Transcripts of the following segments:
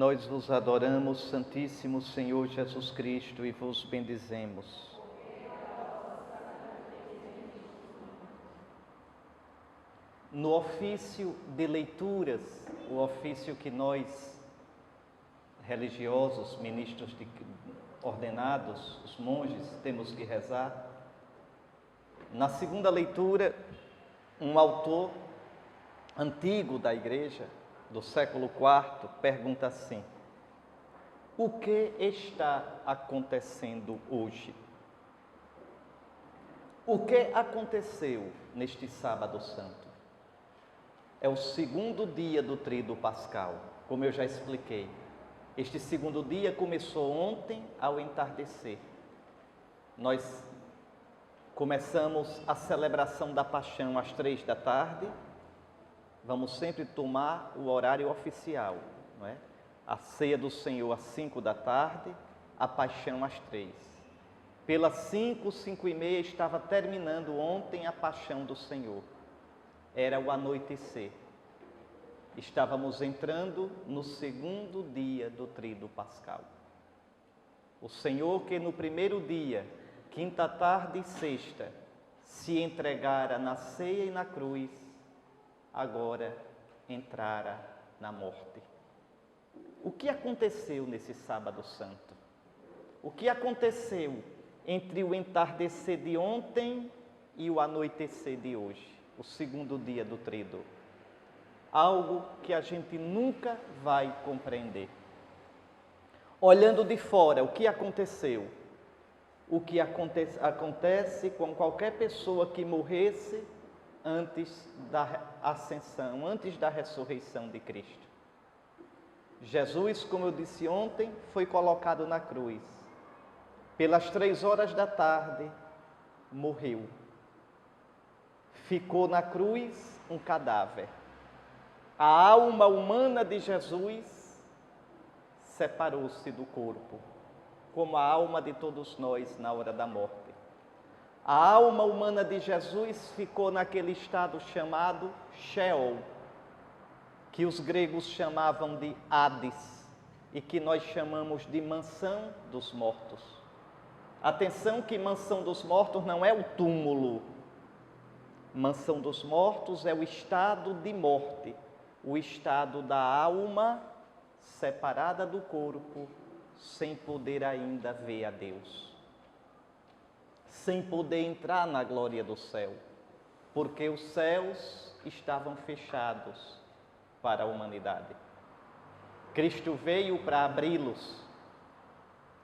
Nós vos adoramos, Santíssimo Senhor Jesus Cristo, e vos bendizemos. No ofício de leituras, o ofício que nós, religiosos, ministros ordenados, os monges, temos que rezar, na segunda leitura, um autor antigo da Igreja, do século IV, pergunta assim: o que está acontecendo hoje? O que aconteceu neste sábado santo? É o segundo dia do Tríduo Pascal, como eu já expliquei. Este segundo dia começou ontem ao entardecer. Nós começamos a celebração da Paixão às 3 da tarde. Vamos sempre tomar o horário oficial, não é? A ceia do Senhor às 5 da tarde, a Paixão às 3. Pelas 5, 5:30 estava terminando ontem a Paixão do Senhor. Era o anoitecer. Estávamos entrando no segundo dia do Tríduo Pascal. O Senhor que no primeiro dia, quinta tarde e sexta, se entregara na ceia e na cruz, agora entrara na morte. O que aconteceu nesse sábado santo? O que aconteceu entre o entardecer de ontem e o anoitecer de hoje, o segundo dia do Tríduo? Algo que a gente nunca vai compreender. Olhando de fora, o que aconteceu? O que acontece com qualquer pessoa que morresse antes da ascensão, antes da ressurreição de Cristo. Jesus, como eu disse ontem, foi colocado na cruz. Pelas 3 horas da tarde, morreu. Ficou na cruz um cadáver. A alma humana de Jesus separou-se do corpo, como a alma de todos nós na hora da morte. A alma humana de Jesus ficou naquele estado chamado Sheol, que os gregos chamavam de Hades e que nós chamamos de mansão dos mortos. Atenção que mansão dos mortos não é o túmulo. Mansão dos mortos é o estado de morte, o estado da alma separada do corpo, sem poder ainda ver a Deus, sem poder entrar na glória do céu, porque os céus estavam fechados para a humanidade. Cristo veio para abri-los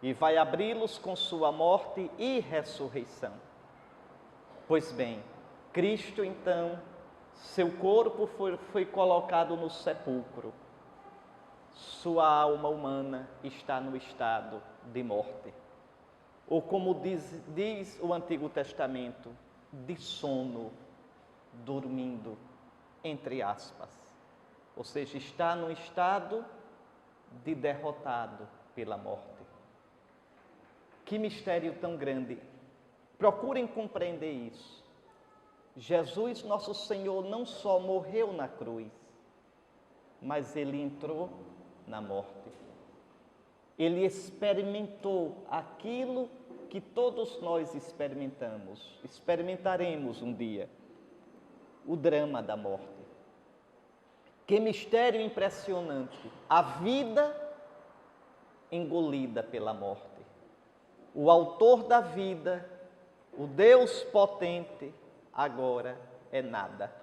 e vai abri-los com sua morte e ressurreição. Pois bem, Cristo então, seu corpo foi colocado no sepulcro, sua alma humana está no estado de morte. Ou como diz o Antigo Testamento, de sono, dormindo, entre aspas. Ou seja, está no estado de derrotado pela morte. Que mistério tão grande! Procurem compreender isso. Jesus, nosso Senhor, não só morreu na cruz, mas Ele entrou na morte. Ele experimentou aquilo que todos nós experimentaremos um dia, o drama da morte. Que mistério impressionante, a vida engolida pela morte. O autor da vida, o Deus potente, agora é nada.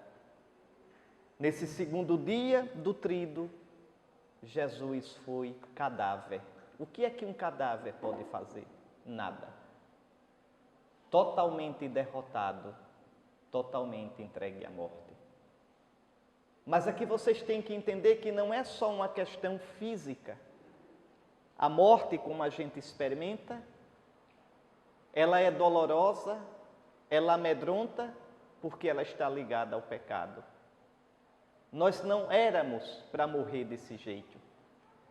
Nesse segundo dia do Tríduo, Jesus foi cadáver. O que é que um cadáver pode fazer? Nada. Totalmente derrotado, totalmente entregue à morte. Mas aqui vocês têm que entender que não é só uma questão física. A morte, como a gente experimenta, ela é dolorosa, ela amedronta, porque ela está ligada ao pecado. Nós não éramos para morrer desse jeito.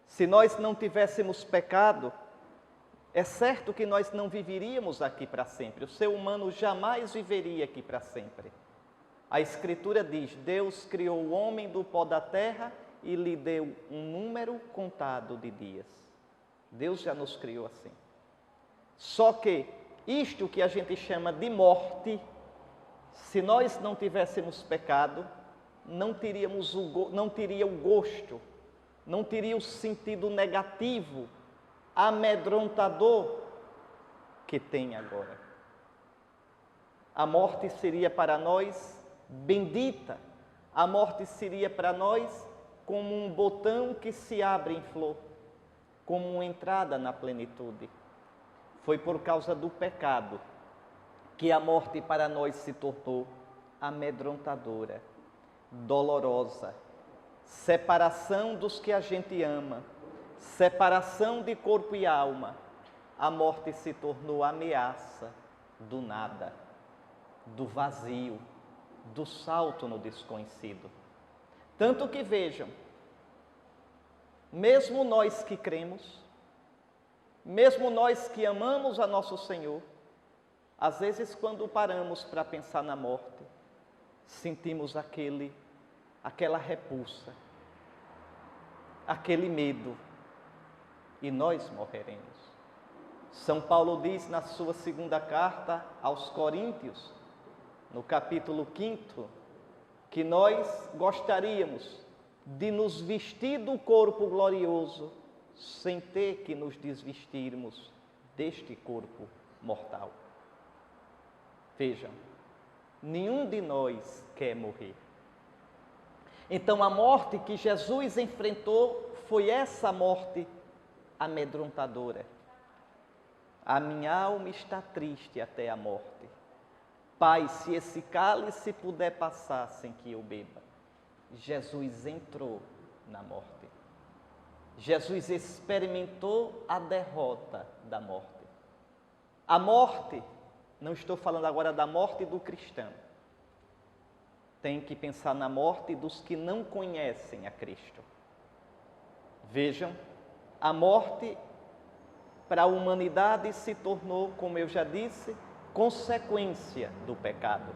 Se nós não tivéssemos pecado, é certo que nós não viveríamos aqui para sempre. O ser humano jamais viveria aqui para sempre. A Escritura diz: Deus criou o homem do pó da terra e lhe deu um número contado de dias. Deus já nos criou assim. Só que isto que a gente chama de morte, se nós não tivéssemos pecado, não teria o gosto, não teria o sentido negativo, amedrontador que tem agora. A morte seria para nós bendita, a morte seria para nós como um botão que se abre em flor, como uma entrada na plenitude. Foi por causa do pecado que a morte para nós se tornou amedrontadora, dolorosa, separação dos que a gente ama, separação de corpo e alma. A morte se tornou ameaça do nada, do vazio, do salto no desconhecido. Tanto que vejam, mesmo nós que cremos, mesmo nós que amamos a nosso Senhor, às vezes quando paramos para pensar na morte, sentimos aquela repulsa, aquele medo, e nós morreremos. São Paulo diz na sua segunda carta aos Coríntios, no capítulo 5, que nós gostaríamos de nos vestir do corpo glorioso, sem ter que nos desvestirmos deste corpo mortal. Vejam, nenhum de nós quer morrer. Então a morte que Jesus enfrentou foi essa morte amedrontadora. A minha alma está triste até a morte. Pai, se esse cálice puder passar sem que eu beba. Jesus entrou na morte. Jesus experimentou a derrota da morte. A morte, não estou falando agora da morte do cristão. Tem que pensar na morte dos que não conhecem a Cristo. Vejam, a morte para a humanidade se tornou, como eu já disse, consequência do pecado.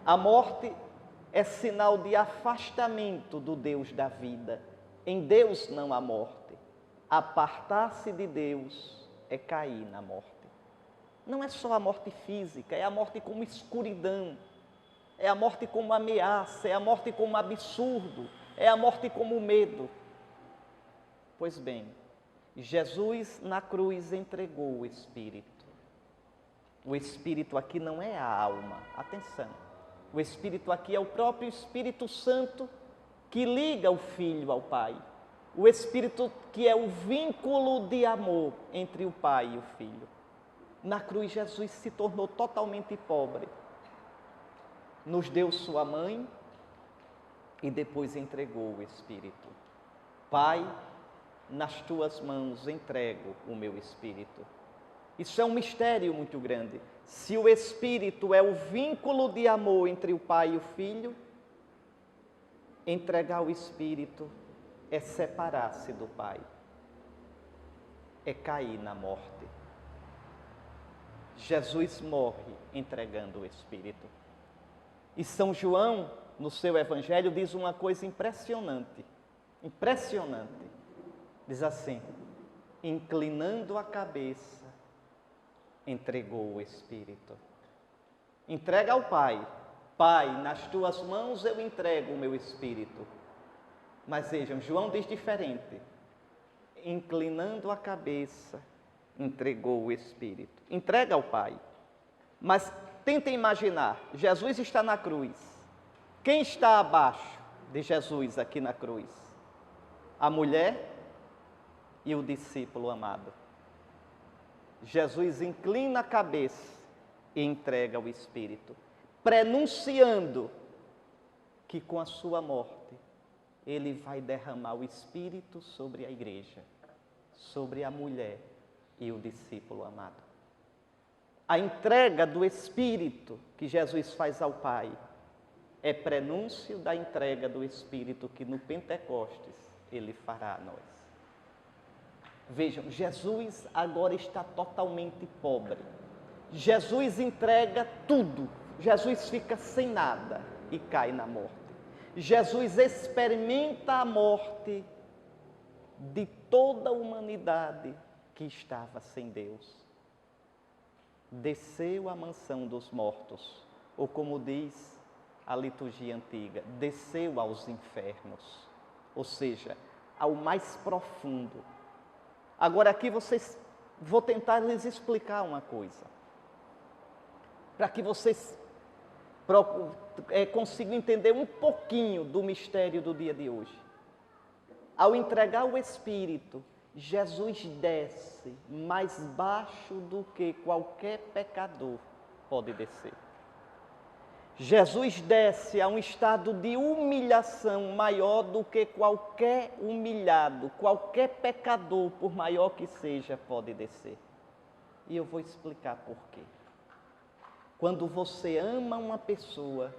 A morte é sinal de afastamento do Deus da vida. Em Deus não há morte. Apartar-se de Deus é cair na morte. Não é só a morte física, é a morte como escuridão, é a morte como ameaça, é a morte como absurdo, é a morte como medo. Pois bem, Jesus na cruz entregou o Espírito. O Espírito aqui não é a alma, atenção. O Espírito aqui é o próprio Espírito Santo que liga o Filho ao Pai. O Espírito que é o vínculo de amor entre o Pai e o Filho. Na cruz, Jesus se tornou totalmente pobre. Nos deu sua mãe e depois entregou o Espírito. Pai, nas tuas mãos entrego o meu Espírito. Isso é um mistério muito grande. Se o Espírito é o vínculo de amor entre o Pai e o Filho, entregar o Espírito é separar-se do Pai, é cair na morte. Jesus morre entregando o Espírito. E São João, no seu Evangelho, diz uma coisa impressionante, impressionante. Diz assim, inclinando a cabeça, entregou o Espírito. Entrega ao Pai. Pai, nas tuas mãos eu entrego o meu Espírito. Mas vejam, João diz diferente. Inclinando a cabeça, entregou o Espírito. Entrega ao Pai. Mas tentem imaginar, Jesus está na cruz. Quem está abaixo de Jesus aqui na cruz? A mulher e o discípulo amado. Jesus inclina a cabeça e entrega o Espírito, prenunciando que com a sua morte ele vai derramar o Espírito sobre a igreja, sobre a mulher e o discípulo amado. A entrega do Espírito que Jesus faz ao Pai é prenúncio da entrega do Espírito que no Pentecostes ele fará a nós. Vejam, Jesus agora está totalmente pobre. Jesus entrega tudo. Jesus fica sem nada e cai na morte. Jesus experimenta a morte de toda a humanidade que estava sem Deus. Desceu à mansão dos mortos, ou como diz a liturgia antiga, desceu aos infernos, ou seja, ao mais profundo. Agora aqui vou tentar lhes explicar uma coisa, para que vocês consigam entender um pouquinho do mistério do dia de hoje. Ao entregar o Espírito, Jesus desce mais baixo do que qualquer pecador pode descer. Jesus desce a um estado de humilhação maior do que qualquer humilhado, qualquer pecador, por maior que seja, pode descer. E eu vou explicar por quê. Quando você ama uma pessoa,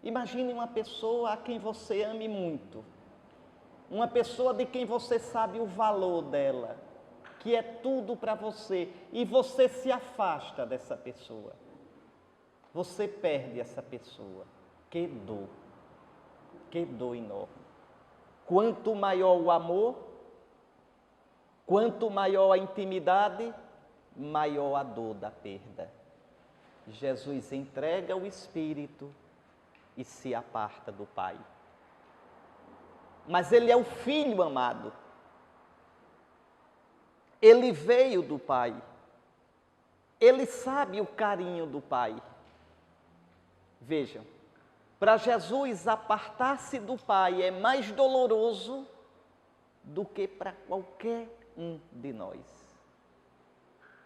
imagine uma pessoa a quem você ame muito, uma pessoa de quem você sabe o valor dela, que é tudo para você, e você se afasta dessa pessoa. Você perde essa pessoa. Que dor enorme. Quanto maior o amor, quanto maior a intimidade, maior a dor da perda. Jesus entrega o Espírito e se aparta do Pai. Mas Ele é o Filho amado. Ele veio do Pai. Ele sabe o carinho do Pai. Vejam, para Jesus apartar-se do Pai é mais doloroso do que para qualquer um de nós.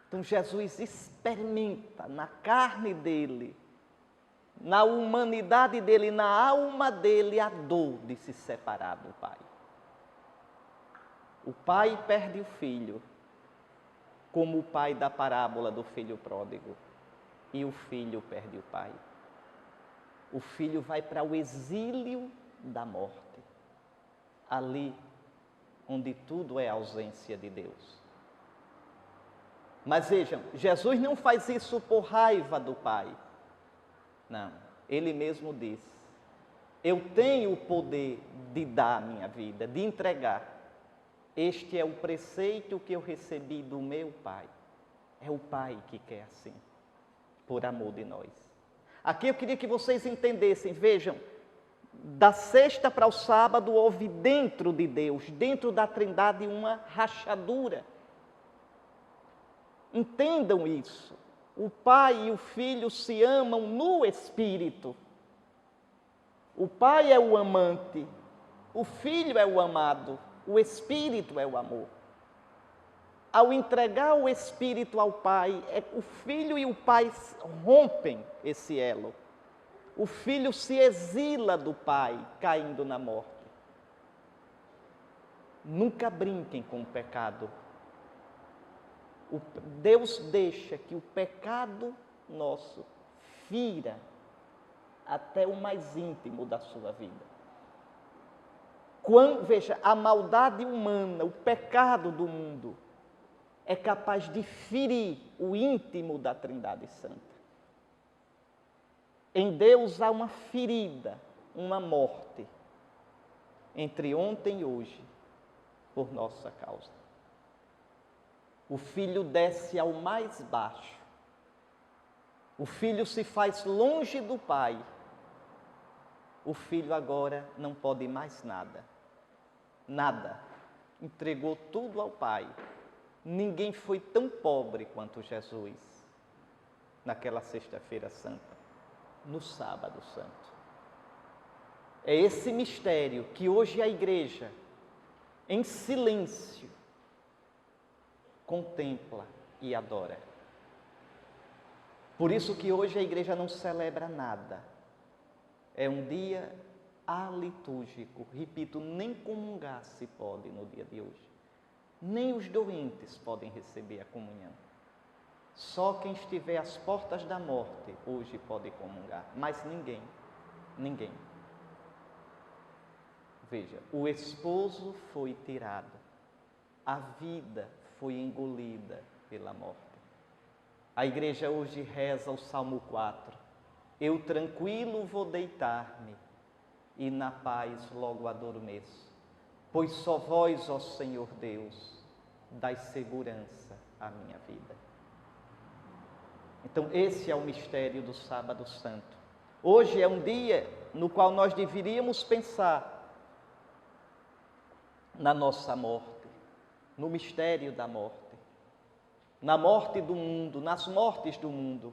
Então Jesus experimenta na carne dele, na humanidade dele, na alma dele, a dor de se separar do Pai. O pai perde o filho, como o pai da parábola do filho pródigo, e o filho perde o pai. O filho vai para o exílio da morte, ali onde tudo é ausência de Deus. Mas vejam, Jesus não faz isso por raiva do Pai. Não, Ele mesmo diz, eu tenho o poder de dar a minha vida, de entregar. Este é o preceito que eu recebi do meu Pai. É o Pai que quer assim, por amor de nós. Aqui eu queria que vocês entendessem, vejam, da sexta para o sábado houve dentro de Deus, dentro da Trindade, uma rachadura. Entendam isso. O Pai e o Filho se amam no Espírito. O Pai é o amante, o Filho é o amado, o Espírito é o amor. Ao entregar o Espírito ao Pai, o Filho e o Pai rompem esse elo. O Filho se exila do Pai, caindo na morte. Nunca brinquem com o pecado. Deus deixa que o pecado nosso fira até o mais íntimo da sua vida. Veja, a maldade humana, o pecado do mundo, é capaz de ferir o íntimo da Trindade Santa. Em Deus há uma ferida, uma morte, entre ontem e hoje, por nossa causa. O Filho desce ao mais baixo. O Filho se faz longe do Pai. O Filho agora não pode mais nada. Nada. Entregou tudo ao Pai. Ninguém foi tão pobre quanto Jesus naquela sexta-feira santa, no sábado santo. É esse mistério que hoje a igreja, em silêncio, contempla e adora. Por isso que hoje a igreja não celebra nada. É um dia alitúrgico. Repito, nem comungar se pode no dia de hoje. Nem os doentes podem receber a comunhão. Só quem estiver às portas da morte hoje pode comungar, mas ninguém. Veja, o esposo foi tirado, a vida foi engolida pela morte. A igreja hoje reza o Salmo 4. Eu tranquilo vou deitar-me, e na paz logo adormeço. Pois só vós, ó Senhor Deus, dai segurança à minha vida. Então, esse é o mistério do Sábado Santo. Hoje é um dia no qual nós deveríamos pensar na nossa morte, no mistério da morte, na morte do mundo, nas mortes do mundo,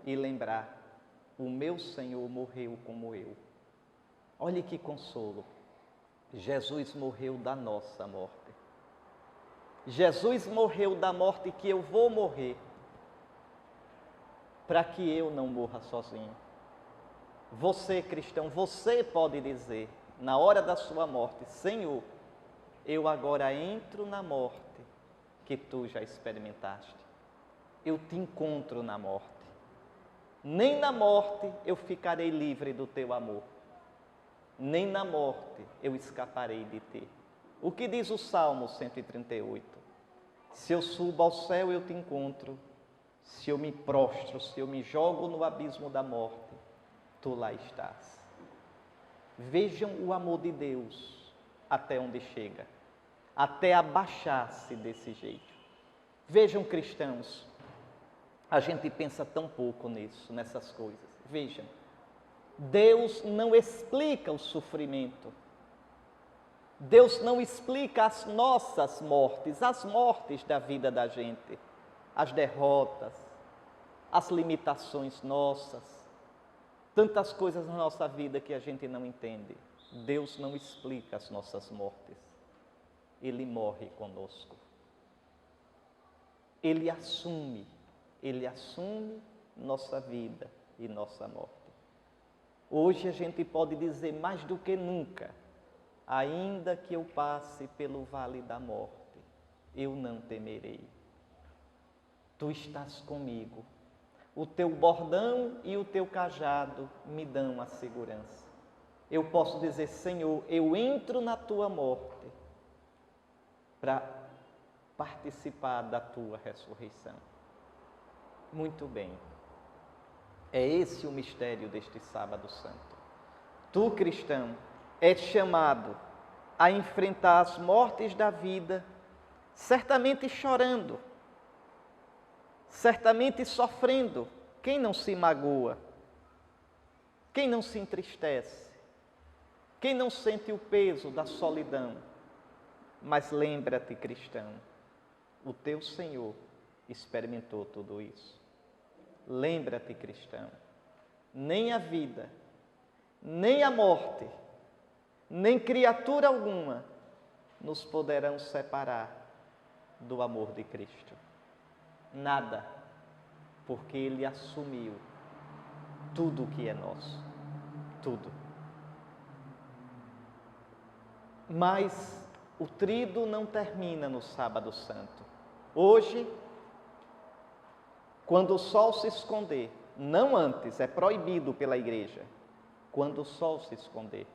e lembrar: o meu Senhor morreu como eu. Olhe que consolo. Jesus morreu da nossa morte. Jesus morreu da morte que eu vou morrer, para que eu não morra sozinho. Você, cristão, você pode dizer, na hora da sua morte: Senhor, eu agora entro na morte que tu já experimentaste. Eu te encontro na morte. Nem na morte eu ficarei livre do teu amor. Nem na morte eu escaparei de ti. O que diz o Salmo 138? Se eu subo ao céu, eu te encontro. Se eu me prostro, se eu me jogo no abismo da morte, tu lá estás. Vejam o amor de Deus até onde chega, até abaixar-se desse jeito. Vejam, cristãos, a gente pensa tão pouco nisso, nessas coisas. Vejam, Deus não explica o sofrimento. Deus não explica as nossas mortes, as mortes da vida da gente, as derrotas, as limitações nossas, tantas coisas na nossa vida que a gente não entende. Deus não explica as nossas mortes. Ele morre conosco. Ele assume nossa vida e nossa morte. Hoje a gente pode dizer mais do que nunca: ainda que eu passe pelo vale da morte, eu não temerei. Tu estás comigo. O teu bordão e o teu cajado me dão a segurança. Eu posso dizer: Senhor, eu entro na tua morte para participar da tua ressurreição. Muito bem. É esse o mistério deste Sábado Santo. Tu, cristão, és chamado a enfrentar as mortes da vida, certamente chorando, certamente sofrendo. Quem não se magoa? Quem não se entristece? Quem não sente o peso da solidão? Mas lembra-te, cristão, o teu Senhor experimentou tudo isso. Lembra-te, cristão, nem a vida, nem a morte, nem criatura alguma nos poderão separar do amor de Cristo. Nada, porque Ele assumiu tudo o que é nosso, tudo. Mas o trido não termina no Sábado Santo. Hoje, quando o sol se esconder, não antes, é proibido pela igreja, quando o sol se esconder,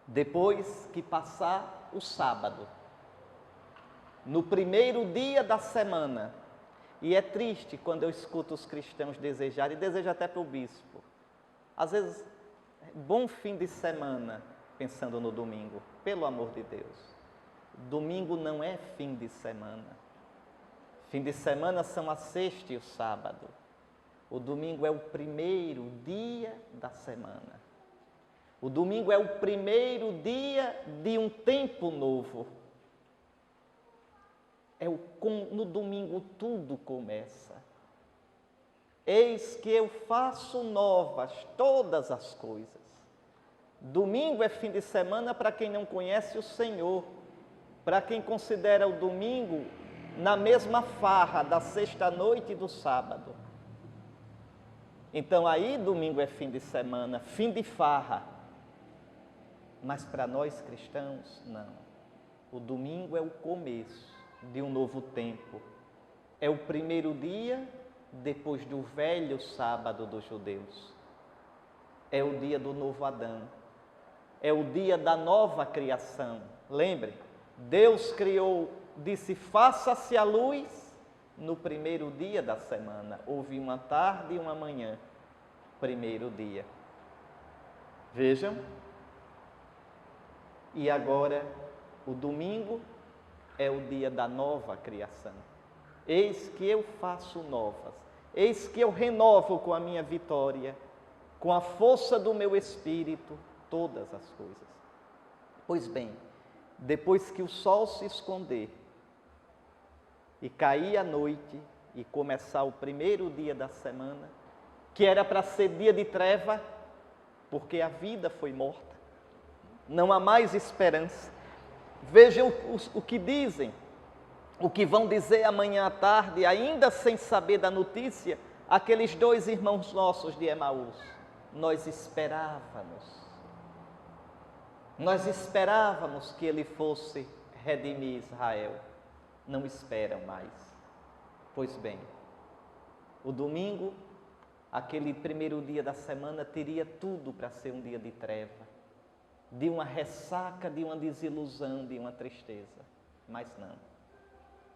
depois que passar o sábado, no primeiro dia da semana, e é triste quando eu escuto os cristãos desejarem, e desejo até para o bispo, às vezes, bom fim de semana, pensando no domingo. Pelo amor de Deus, domingo não é fim de semana. Fim de semana são a sexta e o sábado. O domingo é o primeiro dia da semana. O domingo é o primeiro dia de um tempo novo. No domingo tudo começa. Eis que eu faço novas todas as coisas. Domingo é fim de semana para quem não conhece o Senhor, para quem considera o domingo na mesma farra da sexta-noite e do sábado. Então aí domingo é fim de semana, fim de farra. Mas para nós cristãos, não. O domingo é o começo de um novo tempo. É o primeiro dia depois do velho sábado dos judeus. É o dia do novo Adão. É o dia da nova criação. Lembre, Deus criou, disse: faça-se a luz no primeiro dia da semana. Houve uma tarde e uma manhã, primeiro dia. Vejam. E agora, o domingo é o dia da nova criação. Eis que eu faço novas, eis que eu renovo com a minha vitória, com a força do meu espírito, todas as coisas. Pois bem, depois que o sol se esconder e cair a noite e começar o primeiro dia da semana, que era para ser dia de treva, porque a vida foi morta, não há mais esperança. Vejam o que dizem, o que vão dizer amanhã à tarde, ainda sem saber da notícia, aqueles 2 irmãos nossos de Emaús. Nós esperávamos que ele fosse redimir Israel. Não esperam mais. Pois bem, o domingo, aquele primeiro dia da semana, teria tudo para ser um dia de treva, de uma ressaca, de uma desilusão, de uma tristeza. Mas não.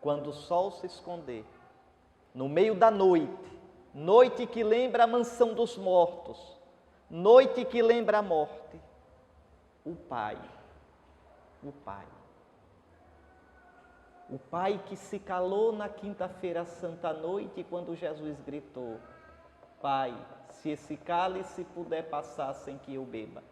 Quando o sol se esconder, no meio da noite, noite que lembra a mansão dos mortos, noite que lembra a morte, o Pai que se calou na quinta-feira santa à noite, quando Jesus gritou: Pai, se esse cálice puder passar sem que eu beba.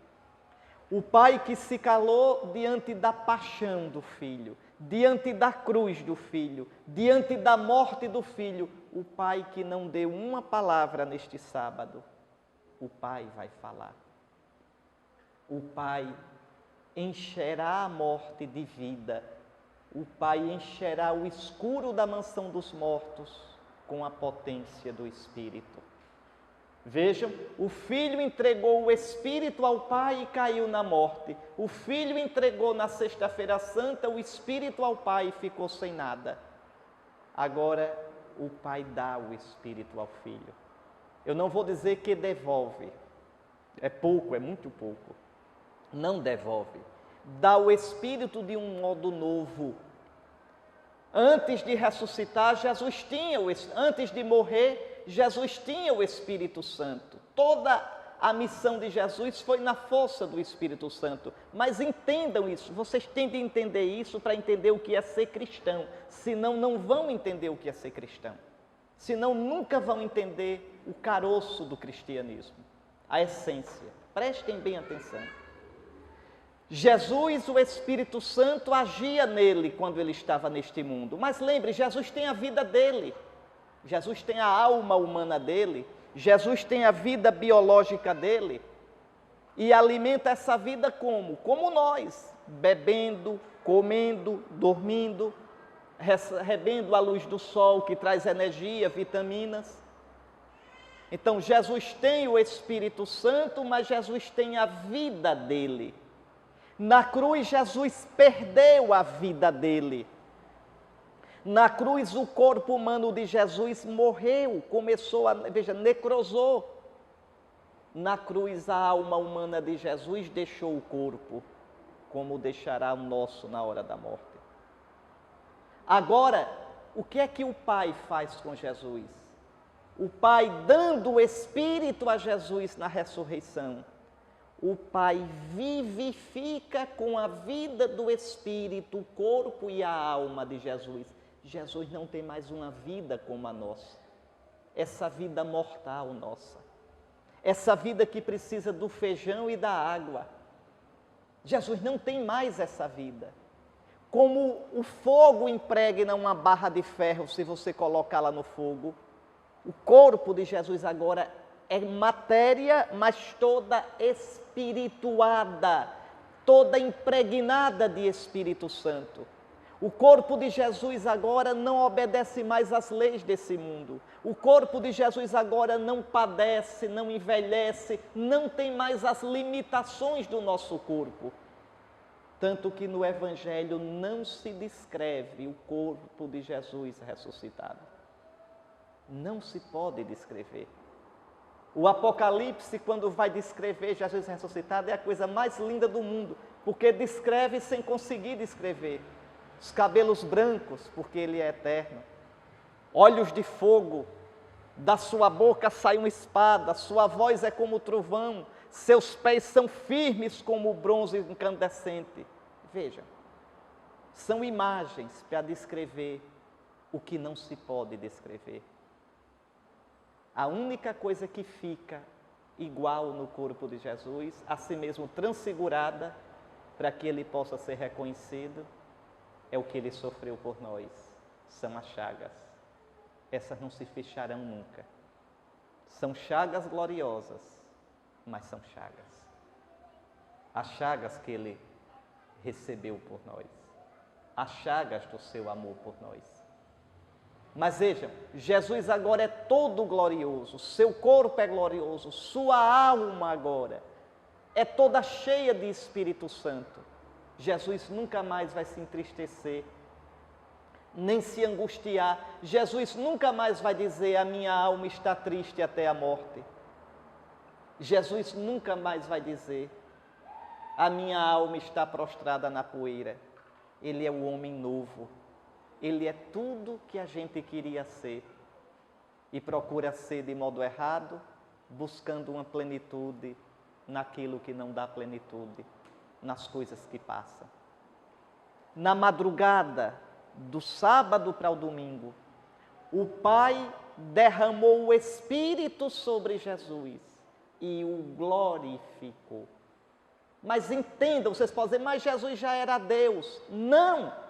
O Pai que se calou diante da paixão do Filho, diante da cruz do Filho, diante da morte do Filho. O Pai que não deu uma palavra neste sábado. O Pai vai falar. O Pai encherá a morte de vida. O Pai encherá o escuro da mansão dos mortos com a potência do Espírito. Vejam, o Filho entregou o Espírito ao Pai e caiu na morte. O Filho entregou na sexta-feira santa o Espírito ao Pai e ficou sem nada. Agora, o Pai dá o Espírito ao Filho. Eu não vou dizer que devolve. É pouco, é muito pouco. Não devolve. Dá o Espírito de um modo novo. Antes de ressuscitar, Jesus tinha antes de morrer, Jesus tinha o Espírito Santo. Toda a missão de Jesus foi na força do Espírito Santo. Mas entendam isso, vocês têm de entender isso para entender o que é ser cristão. Senão não vão entender o que é ser cristão. Senão nunca vão entender o caroço do cristianismo, a essência. Prestem bem atenção. Jesus, o Espírito Santo, agia nele quando ele estava neste mundo. Mas lembre, Jesus tem a vida dele. Jesus tem a alma humana dele. Jesus tem a vida biológica dele. E alimenta essa vida como? Como nós, bebendo, comendo, dormindo, recebendo a luz do sol que traz energia, vitaminas. Então Jesus tem o Espírito Santo, mas Jesus tem a vida dele. Na cruz, Jesus perdeu a vida dele. Na cruz, o corpo humano de Jesus morreu, necrosou. Na cruz, a alma humana de Jesus deixou o corpo, como deixará o nosso na hora da morte. Agora, o que é que o Pai faz com Jesus? O Pai, dando o Espírito a Jesus na ressurreição, o Pai vivifica com a vida do Espírito o corpo e a alma de Jesus. Jesus não tem mais uma vida como a nossa. Essa vida mortal nossa. Essa vida que precisa do feijão e da água. Jesus não tem mais essa vida. Como o fogo impregna uma barra de ferro se você colocá-la no fogo, o corpo de Jesus agora é matéria, mas toda espirituada, toda impregnada de Espírito Santo. O corpo de Jesus agora não obedece mais às leis desse mundo. O corpo de Jesus agora não padece, não envelhece, não tem mais as limitações do nosso corpo. Tanto que no Evangelho não se descreve o corpo de Jesus ressuscitado. Não se pode descrever. O Apocalipse, quando vai descrever Jesus ressuscitado, é a coisa mais linda do mundo, porque descreve sem conseguir descrever. Os cabelos brancos, porque ele é eterno. Olhos de fogo, da sua boca sai uma espada, sua voz é como trovão, seus pés são firmes como o bronze incandescente. Vejam, são imagens para descrever o que não se pode descrever. A única coisa que fica igual no corpo de Jesus, a si mesmo transfigurada, para que ele possa ser reconhecido, é o que ele sofreu por nós. São as chagas. Essas não se fecharão nunca. São chagas gloriosas, mas são chagas. As chagas que ele recebeu por nós. As chagas do seu amor por nós. Mas vejam, Jesus agora é todo glorioso, seu corpo é glorioso, sua alma agora é toda cheia de Espírito Santo. Jesus nunca mais vai se entristecer, nem se angustiar. Jesus nunca mais vai dizer: a minha alma está triste até a morte. Jesus nunca mais vai dizer: a minha alma está prostrada na poeira. Ele é o homem novo. Ele é tudo que a gente queria ser e procura ser de modo errado, buscando uma plenitude naquilo que não dá plenitude, nas coisas que passam. Na madrugada do sábado para o domingo, o Pai derramou o Espírito sobre Jesus e o glorificou. Mas entendam, vocês podem dizer: mas Jesus já era Deus. Não!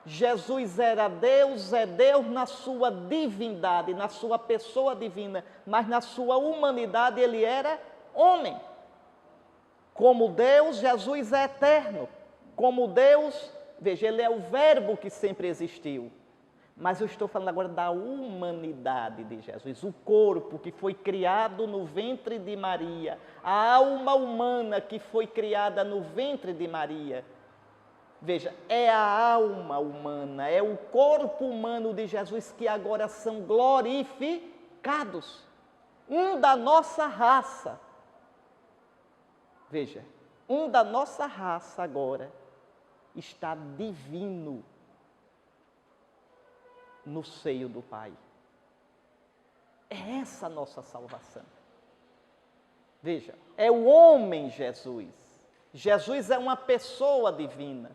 Jesus era Deus, é Deus na sua divindade, na sua pessoa divina, mas na sua humanidade ele era homem. Como Deus, Jesus é eterno. Como Deus, veja, ele é o verbo que sempre existiu. Mas eu estou falando agora da humanidade de Jesus, o corpo que foi criado no ventre de Maria, a alma humana que foi criada no ventre de Maria. Veja, é a alma humana, é o corpo humano de Jesus que agora são glorificados. Um da nossa raça. Veja, um da nossa raça agora está divino no seio do Pai. É essa a nossa salvação. Veja, é o homem Jesus. Jesus é uma pessoa divina,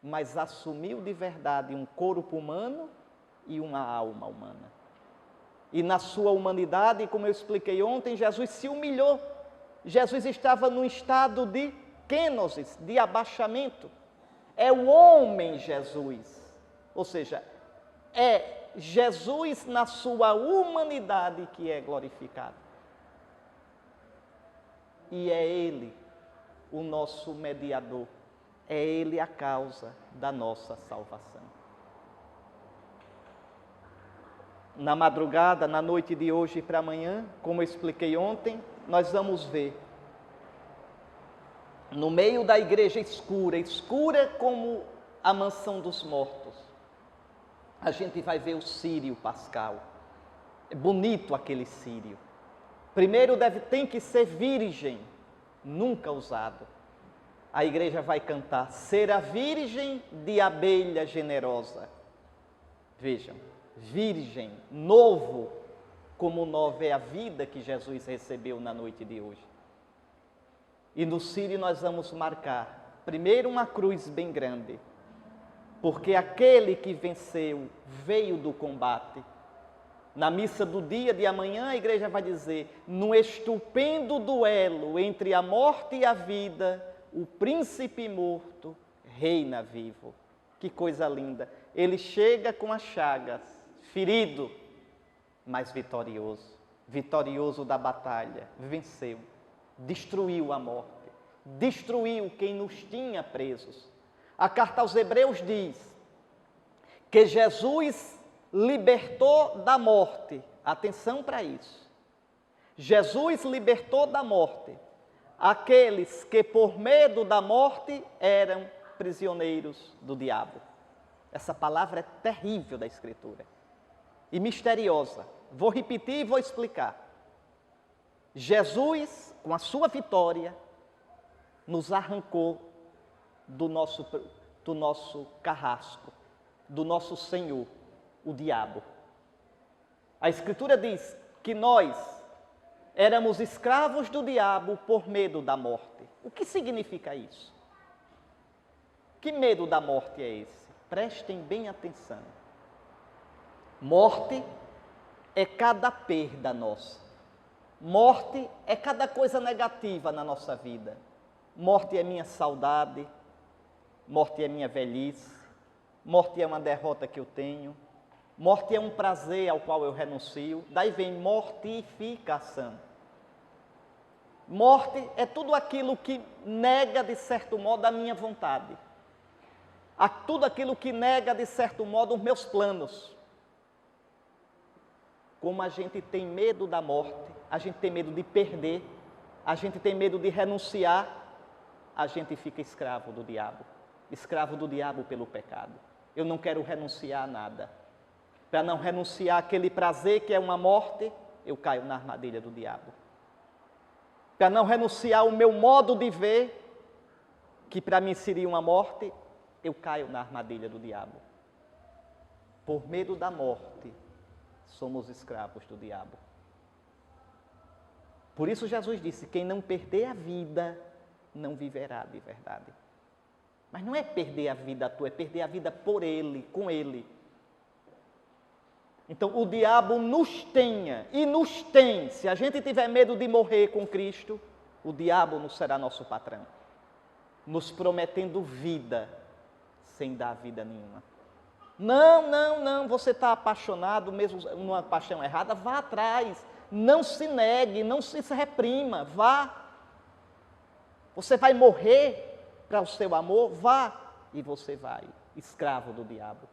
mas assumiu de verdade um corpo humano e uma alma humana. E na sua humanidade, como eu expliquei ontem, Jesus se humilhou. Jesus estava num estado de kenosis, de abaixamento. É o homem Jesus, ou seja, é Jesus na sua humanidade que é glorificado. E é Ele o nosso mediador. É Ele a causa da nossa salvação. Na madrugada, na noite de hoje para amanhã, como eu expliquei ontem, nós vamos ver, no meio da igreja escura, escura como a mansão dos mortos, a gente vai ver o círio pascal. É bonito aquele círio. Primeiro tem que ser virgem, nunca usado. A igreja vai cantar: ser a virgem de abelha generosa. Vejam, virgem, novo, como nova é a vida que Jesus recebeu na noite de hoje. E no círio nós vamos marcar, primeiro, uma cruz bem grande, porque aquele que venceu veio do combate. Na missa do dia de amanhã, a igreja vai dizer: no estupendo duelo entre a morte e a vida, o príncipe morto reina vivo. Que coisa linda! Ele chega com as chagas, ferido, mas vitorioso. Vitorioso da batalha, venceu, destruiu a morte, destruiu quem nos tinha presos. A carta aos Hebreus diz que Jesus libertou da morte. Atenção para isso. Jesus libertou da morte aqueles que por medo da morte eram prisioneiros do diabo. Essa palavra é terrível da Escritura e misteriosa. Vou repetir e vou explicar. Jesus, com a sua vitória, nos arrancou do nosso carrasco, do nosso senhor, o diabo. A Escritura diz que nós Éramos escravos do diabo por medo da morte. O que significa isso? Que medo da morte é esse? Prestem bem atenção. Morte é cada perda nossa. Morte é cada coisa negativa na nossa vida. Morte é minha saudade, morte é minha velhice, morte é uma derrota que eu tenho, morte é um prazer ao qual eu renuncio, daí vem mortificação. Morte é tudo aquilo que nega, de certo modo, a minha vontade. Tudo aquilo que nega, de certo modo, os meus planos. Como a gente tem medo da morte, a gente tem medo de perder, a gente tem medo de renunciar, a gente fica escravo do diabo. Escravo do diabo pelo pecado. Eu não quero renunciar a nada. Para não renunciar àquele prazer que é uma morte, eu caio na armadilha do diabo. Para não renunciar ao meu modo de ver, que para mim seria uma morte, eu caio na armadilha do diabo. Por medo da morte, somos escravos do diabo. Por isso Jesus disse, quem não perder a vida, não viverá de verdade. Mas não é perder a vida tua, é perder a vida por Ele, com Ele. Então, o diabo nos tenha e nos tem. Se a gente tiver medo de morrer com Cristo, o diabo não será nosso patrão, nos prometendo vida, sem dar vida nenhuma. Não, você está apaixonado, mesmo numa paixão errada, vá atrás. Não se negue, não se reprima, vá. Você vai morrer para o seu amor, vá. E você vai, escravo do diabo.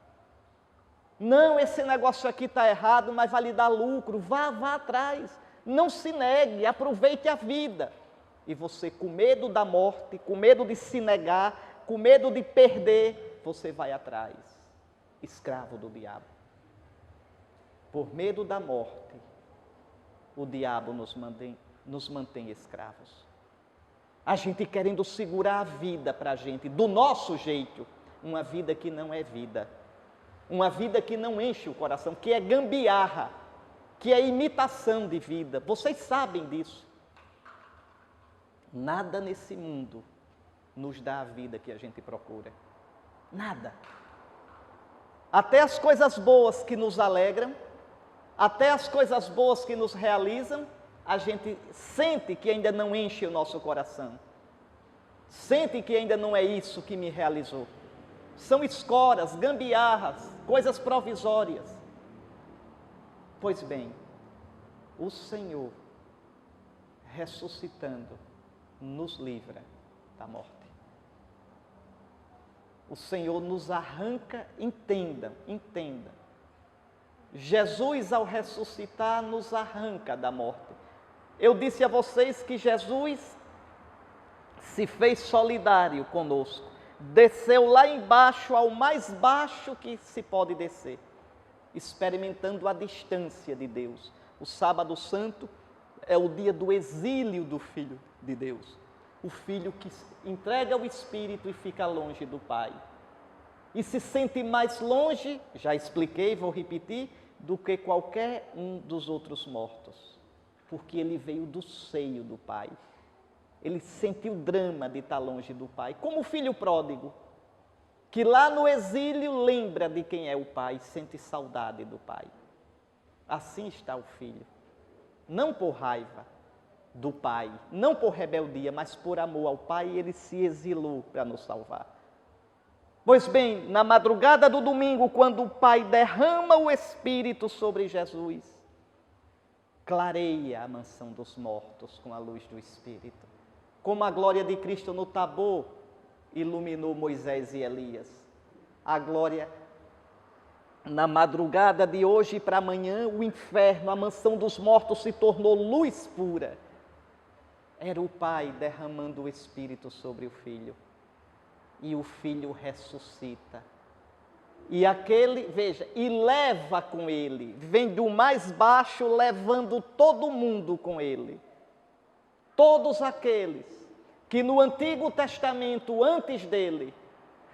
Não, esse negócio aqui está errado, mas vai lhe dar lucro. Vá atrás. Não se negue, aproveite a vida. E você, com medo da morte, com medo de se negar, com medo de perder, você vai atrás. Escravo do diabo. Por medo da morte, o diabo nos mantém escravos. A gente querendo segurar a vida para a gente, do nosso jeito. Uma vida que não é vida. Uma vida que não enche o coração, que é gambiarra, que é imitação de vida. Vocês sabem disso. Nada nesse mundo nos dá a vida que a gente procura. Nada. Até as coisas boas que nos alegram, até as coisas boas que nos realizam, a gente sente que ainda não enche o nosso coração. Sente que ainda não é isso que me realizou. São escoras, gambiarras, coisas provisórias. Pois bem, o Senhor, ressuscitando, nos livra da morte. O Senhor nos arranca, entenda. Jesus, ao ressuscitar, nos arranca da morte. Eu disse a vocês que Jesus se fez solidário conosco. Desceu lá embaixo, ao mais baixo que se pode descer, experimentando a distância de Deus. O sábado santo é o dia do exílio do Filho de Deus. O Filho que entrega o Espírito e fica longe do Pai. E se sente mais longe, já expliquei, vou repetir, do que qualquer um dos outros mortos. Porque ele veio do seio do Pai. Ele sentiu o drama de estar longe do Pai, como o filho pródigo, que lá no exílio lembra de quem é o Pai, sente saudade do Pai. Assim está o Filho, não por raiva do Pai, não por rebeldia, mas por amor ao Pai, ele se exilou para nos salvar. Pois bem, na madrugada do domingo, quando o Pai derrama o Espírito sobre Jesus, clareia a mansão dos mortos com a luz do Espírito. Como a glória de Cristo no Tabor iluminou Moisés e Elias. A glória, na madrugada de hoje para amanhã, o inferno, a mansão dos mortos se tornou luz pura. Era o Pai derramando o Espírito sobre o Filho. E o Filho ressuscita. E e leva com ele, vem do mais baixo levando todo mundo com ele. Todos aqueles que no Antigo Testamento, antes dele,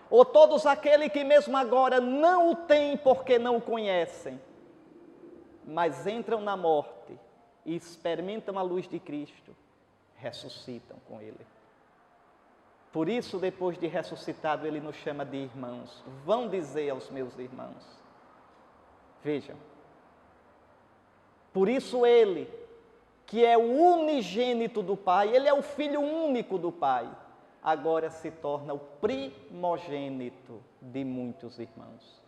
ou todos aqueles que mesmo agora não o têm porque não o conhecem, mas entram na morte e experimentam a luz de Cristo, ressuscitam com Ele. Por isso, depois de ressuscitado, Ele nos chama de irmãos. Vão dizer aos meus irmãos. Vejam. Por isso Ele, que é o unigênito do Pai, Ele é o Filho único do Pai, agora se torna o primogênito de muitos irmãos.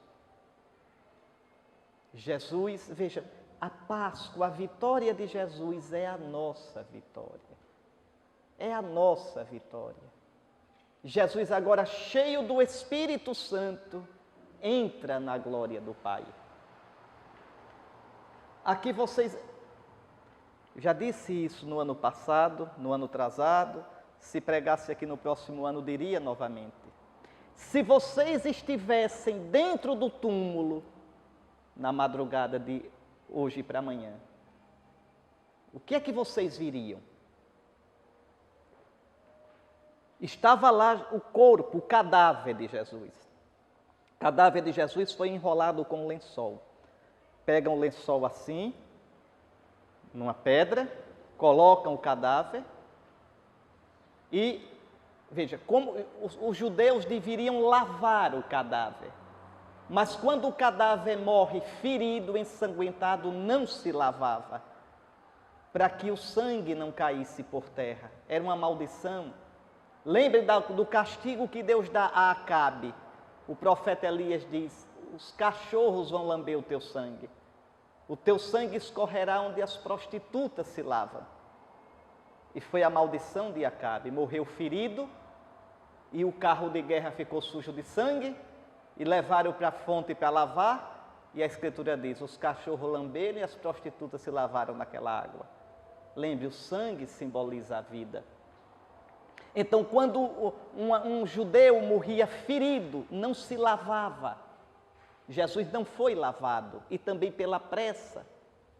Jesus, veja, a Páscoa, a vitória de Jesus é a nossa vitória. É a nossa vitória. Jesus agora, cheio do Espírito Santo, entra na glória do Pai. Aqui vocês... Eu já disse isso no ano passado, no ano atrasado. Se pregasse aqui no próximo ano, diria novamente. Se vocês estivessem dentro do túmulo, na madrugada de hoje para amanhã, o que é que vocês viriam? Estava lá o corpo, o cadáver de Jesus. O cadáver de Jesus foi enrolado com um lençol. Pegam o lençol assim, numa pedra, colocam o cadáver e, veja, como os judeus deveriam lavar o cadáver. Mas quando o cadáver morre ferido, ensanguentado, não se lavava, para que o sangue não caísse por terra. Era uma maldição. Lembre do castigo que Deus dá a Acabe. O profeta Elias diz, os cachorros vão lamber o teu sangue. O teu sangue escorrerá onde as prostitutas se lavam. E foi a maldição de Acabe. Morreu ferido e o carro de guerra ficou sujo de sangue e levaram para a fonte para lavar. E a Escritura diz, os cachorros lamberam e as prostitutas se lavaram naquela água. Lembre, o sangue simboliza a vida. Então, quando um judeu morria ferido, não se lavava. Jesus não foi lavado, e também pela pressa,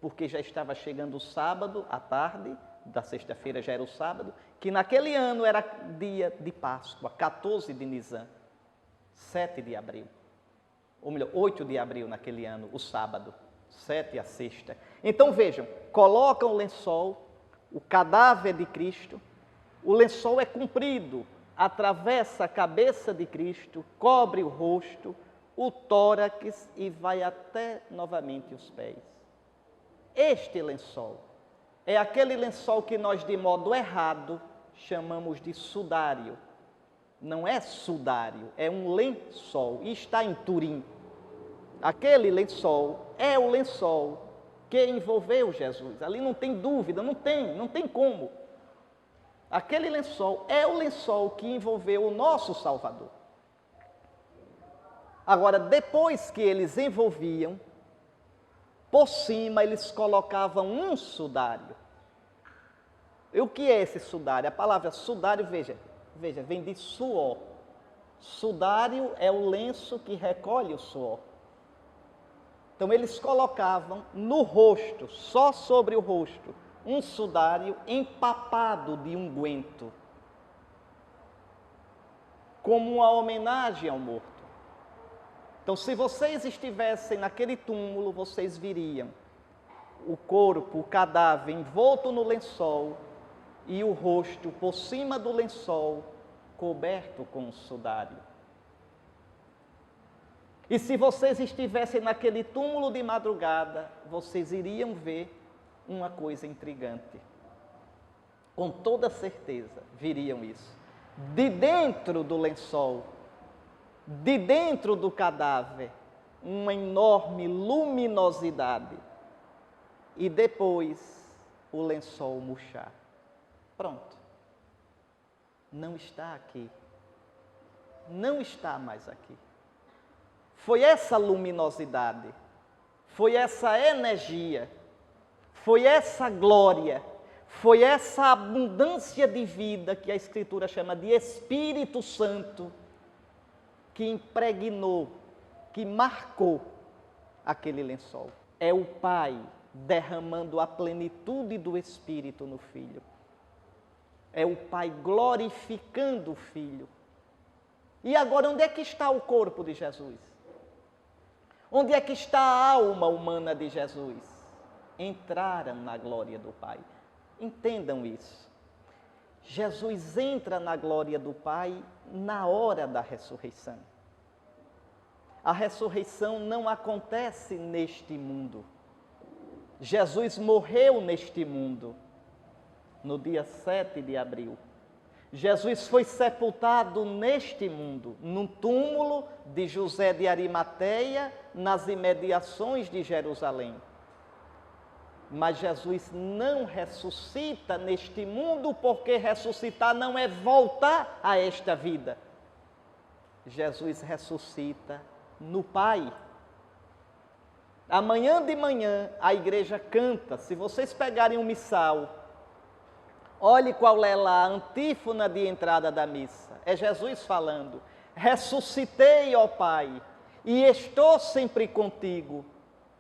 porque já estava chegando o sábado, à tarde, da sexta-feira já era o sábado, que naquele ano era dia de Páscoa, 14 de Nisan, 7 de abril. Ou melhor, 8 de abril naquele ano, o sábado, 7 a sexta. Então vejam, colocam o lençol, o cadáver de Cristo, o lençol é comprido, atravessa a cabeça de Cristo, cobre o rosto, o tórax e vai até novamente os pés. Este lençol é aquele lençol que nós, de modo errado, chamamos de sudário. Não é sudário, é um lençol e está em Turim. Aquele lençol é o lençol que envolveu Jesus. Ali não tem dúvida, não tem como. Aquele lençol é o lençol que envolveu o nosso Salvador. Agora, depois que eles envolviam, por cima eles colocavam um sudário. E o que é esse sudário? A palavra sudário, veja, vem de suor. Sudário é o lenço que recolhe o suor. Então, eles colocavam no rosto, só sobre o rosto, um sudário empapado de unguento, como uma homenagem ao morto. Então, se vocês estivessem naquele túmulo, vocês viriam o corpo, o cadáver envolto no lençol e o rosto por cima do lençol, coberto com um sudário. E se vocês estivessem naquele túmulo de madrugada, vocês iriam ver uma coisa intrigante. Com toda certeza, viriam isso. De dentro do lençol, de dentro do cadáver, uma enorme luminosidade. E depois, o lençol murchar. Pronto. Não está aqui. Não está mais aqui. Foi essa luminosidade, foi essa energia, foi essa glória, foi essa abundância de vida que a Escritura chama de Espírito Santo, que impregnou, que marcou aquele lençol. É o Pai derramando a plenitude do Espírito no Filho. É o Pai glorificando o Filho. E agora, onde é que está o corpo de Jesus? Onde é que está a alma humana de Jesus? entraram na glória do Pai. Entendam isso. Jesus entra na glória do Pai na hora da ressurreição. A ressurreição não acontece neste mundo. Jesus morreu neste mundo no dia 7 de abril. Jesus foi sepultado neste mundo, num túmulo de José de Arimateia, nas imediações de Jerusalém. Mas Jesus não ressuscita neste mundo, porque ressuscitar não é voltar a esta vida. Jesus ressuscita no Pai. Amanhã de manhã a igreja canta, se vocês pegarem um missal, olhe qual é lá a antífona de entrada da missa. É Jesus falando: ressuscitei, ó Pai, e estou sempre contigo.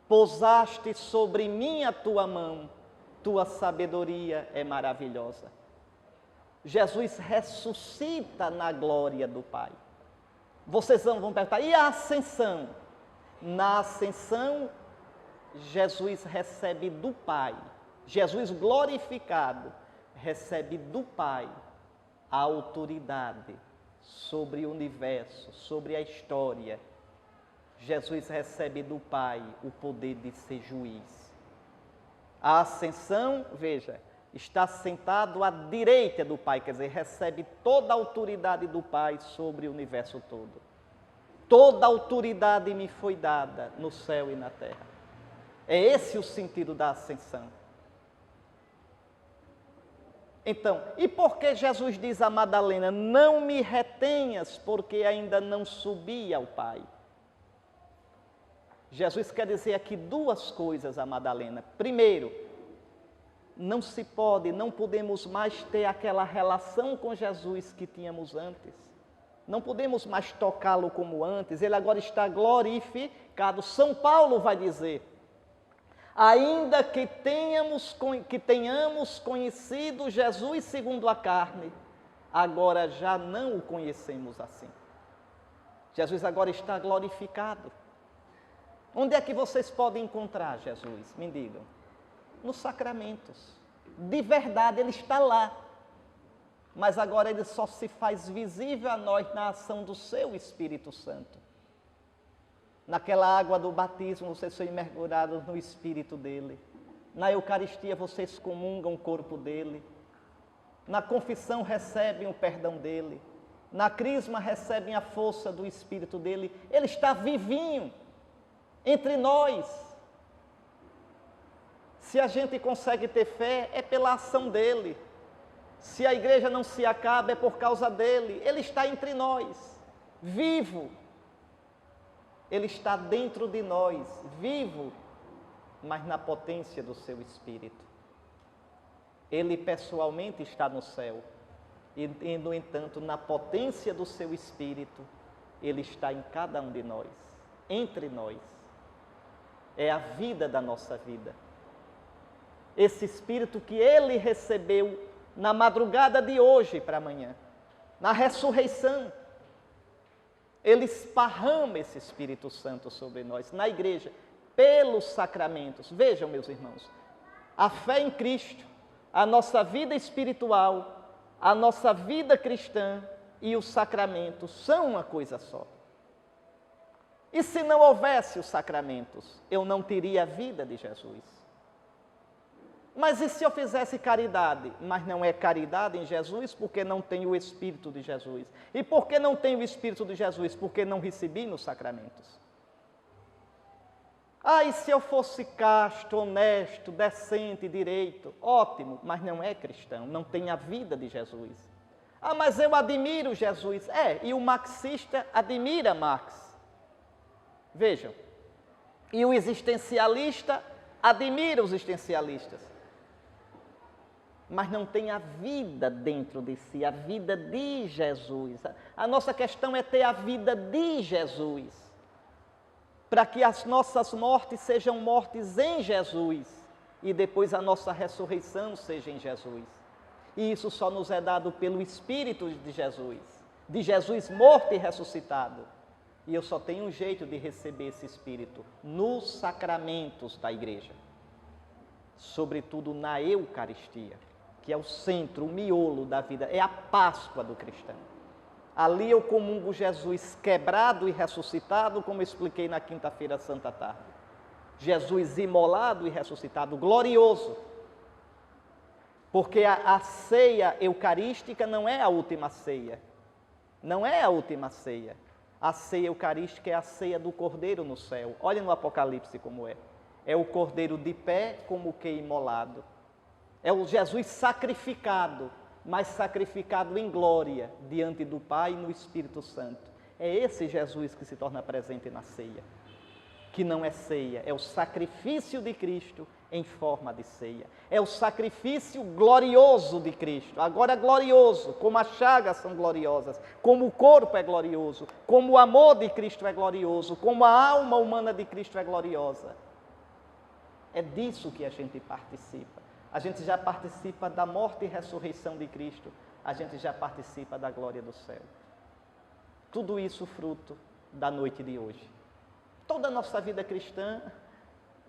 Pousaste sobre mim a tua mão, tua sabedoria é maravilhosa. Jesus ressuscita na glória do Pai. Vocês vão perguntar, e a ascensão? Na ascensão, Jesus recebe do Pai, Jesus glorificado, recebe do Pai a autoridade sobre o universo, sobre a história. Jesus recebe do Pai o poder de ser juiz. A ascensão, veja, está sentado à direita do Pai, quer dizer, recebe toda a autoridade do Pai sobre o universo todo. Toda a autoridade me foi dada no céu e na terra. É esse o sentido da ascensão. Então, e por que Jesus diz a Madalena, não me retenhas, porque ainda não subi ao Pai? Jesus quer dizer aqui duas coisas a Madalena. Primeiro, não podemos mais ter aquela relação com Jesus que tínhamos antes. Não podemos mais tocá-lo como antes, ele agora está glorificado. São Paulo vai dizer, ainda que tenhamos conhecido Jesus segundo a carne, agora já não o conhecemos assim. Jesus agora está glorificado. Onde é que vocês podem encontrar Jesus? Me digam. Nos sacramentos. De verdade, ele está lá. Mas agora ele só se faz visível a nós na ação do seu Espírito Santo. Naquela água do batismo, vocês são mergulhados no Espírito dele. Na Eucaristia, vocês comungam o corpo dele. Na confissão, recebem o perdão dele. Na crisma, recebem a força do Espírito dele. Ele está vivinho entre nós. Se a gente consegue ter fé, é pela ação dele. Se a igreja não se acaba, é por causa dele. Ele está entre nós, vivo. Ele está dentro de nós, vivo, mas na potência do seu Espírito. Ele pessoalmente está no céu. E, no entanto, na potência do seu Espírito, ele está em cada um de nós, entre nós. É a vida da nossa vida. Esse Espírito que ele recebeu na madrugada de hoje para amanhã, na ressurreição, ele esparrama esse Espírito Santo sobre nós, na igreja, pelos sacramentos. Vejam, meus irmãos, a fé em Cristo, a nossa vida espiritual, a nossa vida cristã e os sacramentos são uma coisa só. E se não houvesse os sacramentos, eu não teria a vida de Jesus. Mas e se eu fizesse caridade? Mas não é caridade em Jesus, porque não tenho o Espírito de Jesus. E por que não tenho o Espírito de Jesus? Porque não recebi nos sacramentos. Ah, e se eu fosse casto, honesto, decente, direito? Ótimo, mas não é cristão, não tem a vida de Jesus. Ah, mas eu admiro Jesus. E o marxista admira Marx. Vejam, e o existencialista admira os existencialistas, mas não tem a vida dentro de si, a vida de Jesus. A nossa questão é ter a vida de Jesus, para que as nossas mortes sejam mortes em Jesus, e depois a nossa ressurreição seja em Jesus. E isso só nos é dado pelo Espírito de Jesus morto e ressuscitado. E eu só tenho um jeito de receber esse Espírito, nos sacramentos da igreja. sobretudo na Eucaristia, que é o centro, o miolo da vida, é a Páscoa do cristão. Ali eu comungo Jesus quebrado e ressuscitado, como eu expliquei na quinta-feira santa tarde. Jesus imolado e ressuscitado, glorioso. Porque a ceia eucarística não é a última ceia. Não é a última ceia. A ceia eucarística é a ceia do Cordeiro no céu. Olha no Apocalipse como é. É o Cordeiro de pé como que imolado. É o Jesus sacrificado, mas sacrificado em glória diante do Pai e no Espírito Santo. É esse Jesus que se torna presente na ceia. Que não é ceia, é o sacrifício de Cristo em forma de ceia. É o sacrifício glorioso de Cristo, agora glorioso, como as chagas são gloriosas, como o corpo é glorioso, como o amor de Cristo é glorioso, como a alma humana de Cristo é gloriosa. É disso que a gente participa. A gente já participa da morte e ressurreição de Cristo, a gente já participa da glória do céu. Tudo isso fruto da noite de hoje. Toda a nossa vida cristã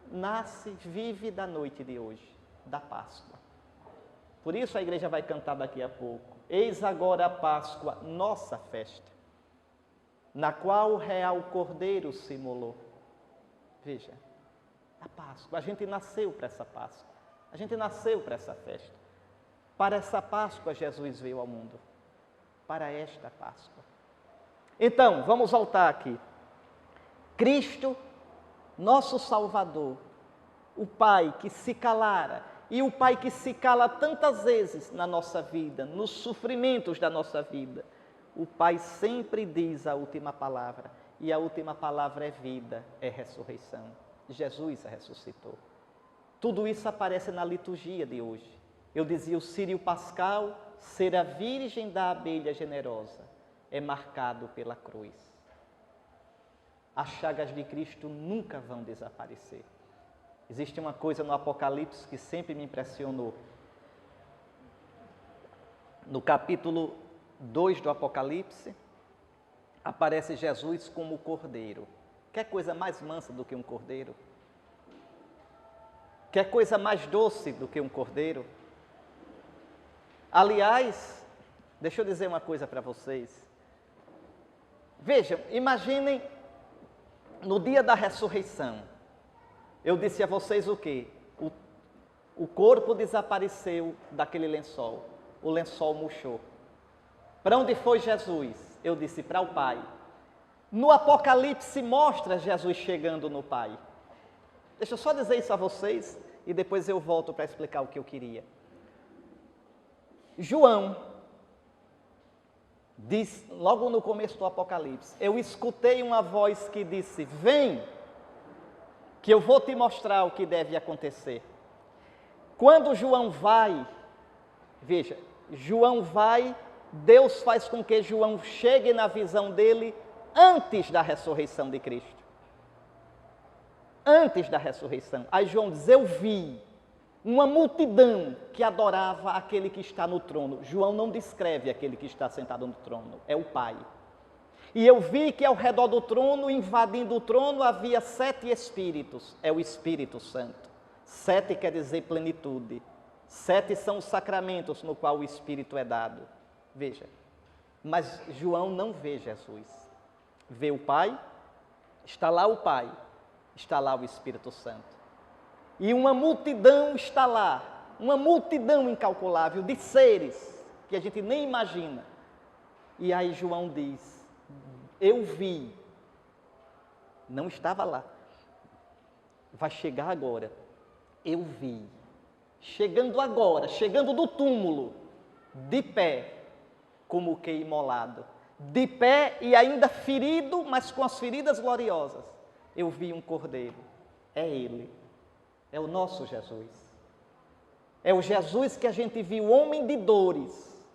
nasce, vive da noite de hoje, da Páscoa. Por isso a igreja vai cantar daqui a pouco. Eis agora a Páscoa, nossa festa, na qual o real Cordeiro se imolou. Veja, a Páscoa, a gente nasceu para essa Páscoa, a gente nasceu para essa festa. Para essa Páscoa Jesus veio ao mundo, para esta Páscoa. Então, vamos voltar aqui. Cristo, nosso Salvador, o Pai que se calara, e o Pai que se cala tantas vezes na nossa vida, nos sofrimentos da nossa vida, o Pai sempre diz a última palavra, e a última palavra é vida, é ressurreição. Jesus ressuscitou. Tudo isso aparece na liturgia de hoje. Eu dizia, o Círio Pascal, ser a virgem da abelha generosa, é marcado pela cruz. As chagas de Cristo nunca vão desaparecer. Existe uma coisa no Apocalipse que sempre me impressionou. No capítulo 2 do Apocalipse, aparece Jesus como cordeiro. Quer coisa mais mansa do que um cordeiro? Quer coisa mais doce do que um cordeiro? Aliás, deixa eu dizer uma coisa para vocês. Vejam, imaginem no dia da ressurreição. Eu disse a vocês o quê? O corpo desapareceu daquele lençol. O lençol murchou. Para onde foi Jesus? Eu disse, para o Pai. No Apocalipse mostra Jesus chegando no Pai. Deixa eu só dizer isso a vocês e depois eu volto para explicar o que eu queria. João diz, logo no começo do Apocalipse, eu escutei uma voz que disse, vem, que eu vou te mostrar o que deve acontecer. Quando João vai, veja, João vai, Deus faz com que João chegue na visão dele antes da ressurreição de Cristo. Antes da ressurreição. Aí João diz, eu vi uma multidão que adorava aquele que está no trono. João não descreve aquele que está sentado no trono, é o Pai. E eu vi que ao redor do trono, invadindo o trono, havia 7 espíritos, é o Espírito Santo. 7 quer dizer plenitude. 7 são os sacramentos no qual o Espírito é dado. Veja, mas João não vê Jesus. Vê o Pai, está lá o Pai, está lá o Espírito Santo. E uma multidão está lá, uma multidão incalculável de seres que a gente nem imagina. E aí João diz, eu vi, não estava lá, vai chegar agora, eu vi, chegando agora, chegando do túmulo, de pé, como que imolado, de pé e ainda ferido, mas com as feridas gloriosas, eu vi um cordeiro, é ele. É o nosso Jesus. É o Jesus que a gente viu, homem de dores.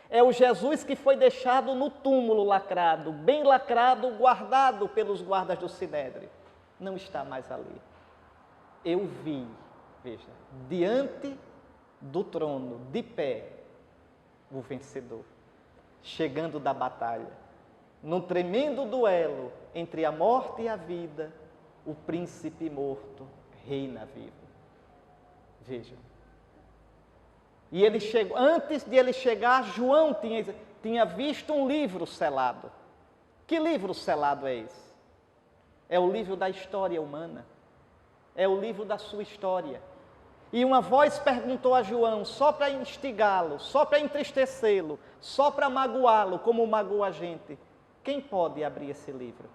É o Jesus que foi deixado no túmulo lacrado, bem lacrado, guardado pelos guardas do Sinédrio. Não está mais ali. Eu vi, veja, diante do trono, de pé, o vencedor, chegando da batalha. Num tremendo duelo entre a morte e a vida, o príncipe morto reina vivo. Veja. E ele chegou, antes de ele chegar, João tinha visto um livro selado. Que livro selado é esse? É o livro da história humana. É o livro da sua história. E uma voz perguntou a João, só para instigá-lo, só para entristecê-lo, só para magoá-lo, como magoa a gente. Quem pode abrir esse livro?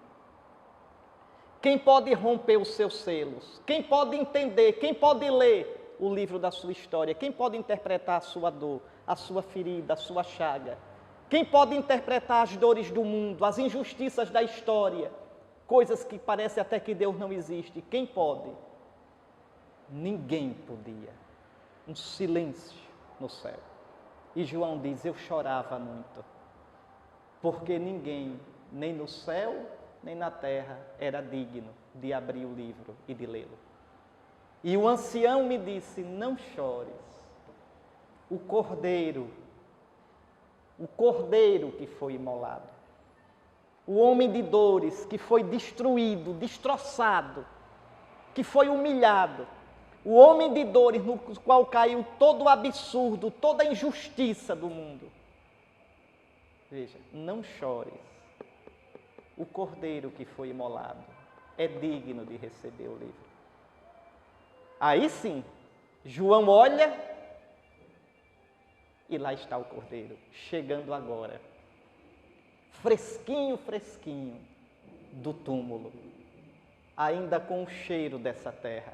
Quem pode romper os seus selos? Quem pode entender? Quem pode ler o livro da sua história? Quem pode interpretar a sua dor, a sua ferida, a sua chaga? Quem pode interpretar as dores do mundo, as injustiças da história? Coisas que parece até que Deus não existe. Quem pode? Ninguém podia. Um silêncio no céu. E João diz, eu chorava muito. Porque ninguém, nem no céu, nem na terra, era digno de abrir o livro e de lê-lo. E o ancião me disse, não chores. O cordeiro que foi imolado, o homem de dores que foi destruído, destroçado, que foi humilhado, o homem de dores no qual caiu todo o absurdo, toda a injustiça do mundo. Veja, não chores. O cordeiro que foi imolado é digno de receber o livro. Aí sim, João olha e lá está o cordeiro, chegando agora, fresquinho, fresquinho, do túmulo, ainda com o cheiro dessa terra,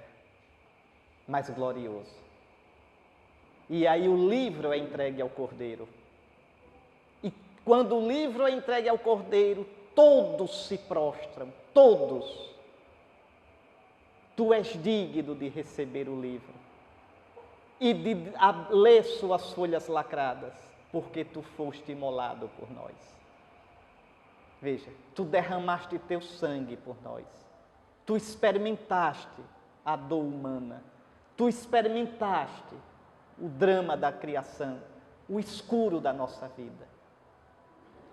mas glorioso. E aí o livro é entregue ao cordeiro. E quando o livro é entregue ao cordeiro, todos se prostram, todos. Tu és digno de receber o livro e de ler suas folhas lacradas, porque tu foste imolado por nós. Veja, tu derramaste teu sangue por nós. Tu experimentaste a dor humana. Tu experimentaste o drama da criação, o escuro da nossa vida.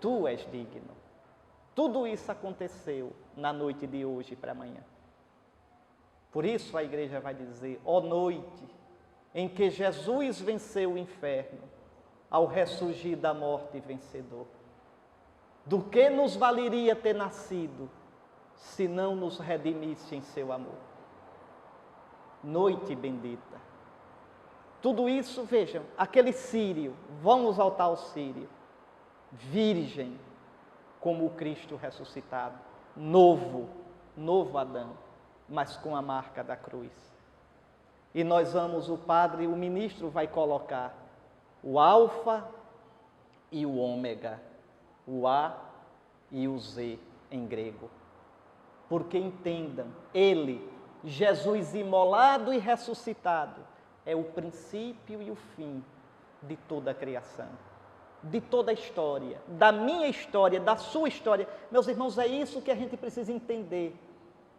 Tu és digno. Tudo isso aconteceu na noite de hoje para amanhã. Por isso a igreja vai dizer, ó noite em que Jesus venceu o inferno, ao ressurgir da morte vencedor. Do que nos valeria ter nascido, se não nos redimisse em seu amor? Noite bendita. Tudo isso, vejam, aquele sírio, vamos voltar ao sírio, virgem, como o Cristo ressuscitado, novo Adão, mas com a marca da cruz. E nós vamos, o padre, o ministro vai colocar o alfa e o ômega, o A e o Z em grego. Porque entendam, ele, Jesus imolado e ressuscitado, é o princípio e o fim de toda a criação, de toda a história, da minha história, da sua história. Meus irmãos, é isso que a gente precisa entender.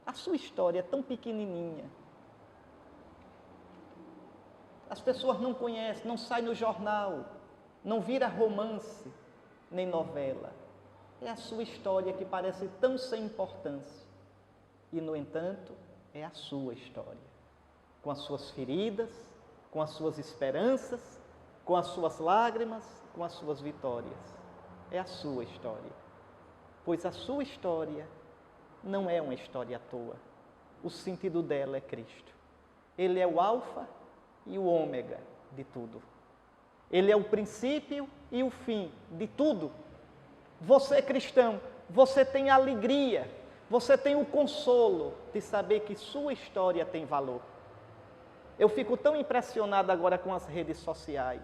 A sua história é tão pequenininha. As pessoas não conhecem, não sai no jornal, não vira romance, nem novela. É a sua história que parece tão sem importância. E, no entanto, é a sua história. Com as suas feridas, com as suas esperanças, com as suas lágrimas, com as suas vitórias. É a sua história. Pois a sua história não é uma história à toa. O sentido dela é Cristo. Ele é o alfa e o ômega de tudo. Ele é o princípio e o fim de tudo. Você, cristão, você tem a alegria, você tem o consolo de saber que sua história tem valor. Eu fico tão impressionado agora com as redes sociais.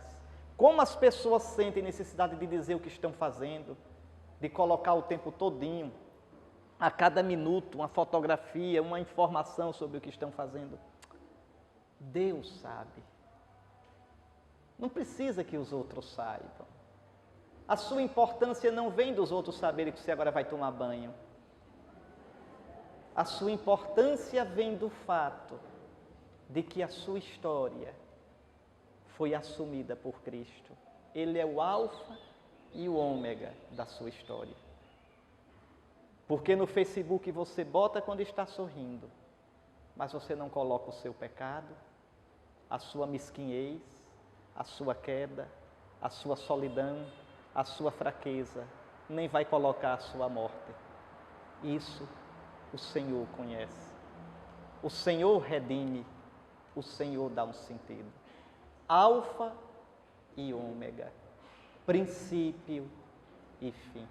Como as pessoas sentem necessidade de dizer o que estão fazendo, de colocar o tempo todinho, a cada minuto, uma fotografia, uma informação sobre o que estão fazendo. Deus sabe. Não precisa que os outros saibam. A sua importância não vem dos outros saberem que você agora vai tomar banho. A sua importância vem do fato de que a sua história foi assumida por Cristo. Ele é o alfa e o ômega da sua história. Porque no Facebook você bota quando está sorrindo, mas você não coloca o seu pecado, a sua mesquinhez, a sua queda, a sua solidão, a sua fraqueza, nem vai colocar a sua morte. Isso o Senhor conhece. O Senhor redime, o Senhor dá um sentido. Alfa e ômega, princípio e fim.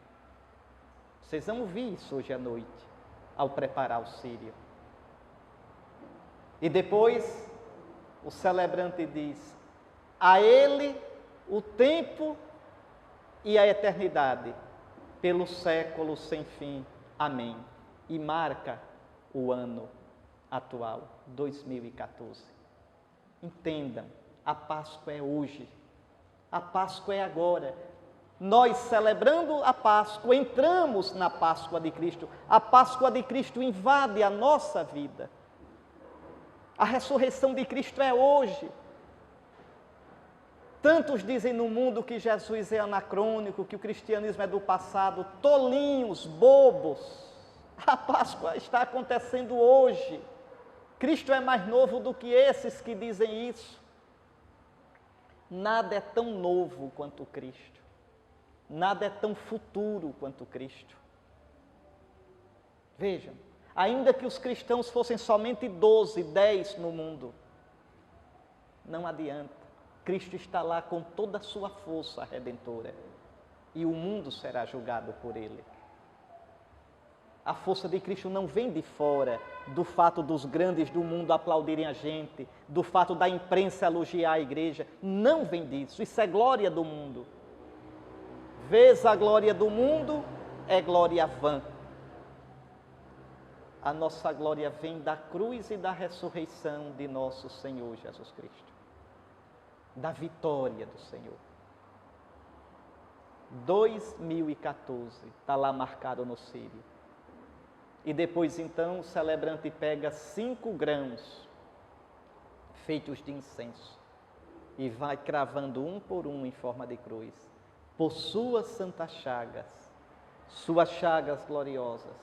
Vocês vão ouvir isso hoje à noite, ao preparar o Sírio. E depois, o celebrante diz: a Ele o tempo e a eternidade, pelos séculos sem fim. Amém. E marca o ano atual, 2014. Entendam, a Páscoa é hoje, a Páscoa é agora. Nós, celebrando a Páscoa, entramos na Páscoa de Cristo. A Páscoa de Cristo invade a nossa vida. A ressurreição de Cristo é hoje. Tantos dizem no mundo que Jesus é anacrônico, que o cristianismo é do passado, tolinhos, bobos. A Páscoa está acontecendo hoje. Cristo é mais novo do que esses que dizem isso. Nada é tão novo quanto Cristo. Nada é tão futuro quanto Cristo. Vejam, ainda que os cristãos fossem somente 12, 10 no mundo, não adianta. Cristo está lá com toda a sua força redentora e o mundo será julgado por Ele. A força de Cristo não vem de fora, do fato dos grandes do mundo aplaudirem a gente, do fato da imprensa elogiar a igreja. Não vem disso, isso é glória do mundo. Vês a glória do mundo, é glória vã. A nossa glória vem da cruz e da ressurreição de nosso Senhor Jesus Cristo. Da vitória do Senhor. 2014, está lá marcado no Sírio. E depois então o celebrante pega 5 grãos feitos de incenso e vai cravando um por um em forma de cruz. Por suas santas chagas gloriosas,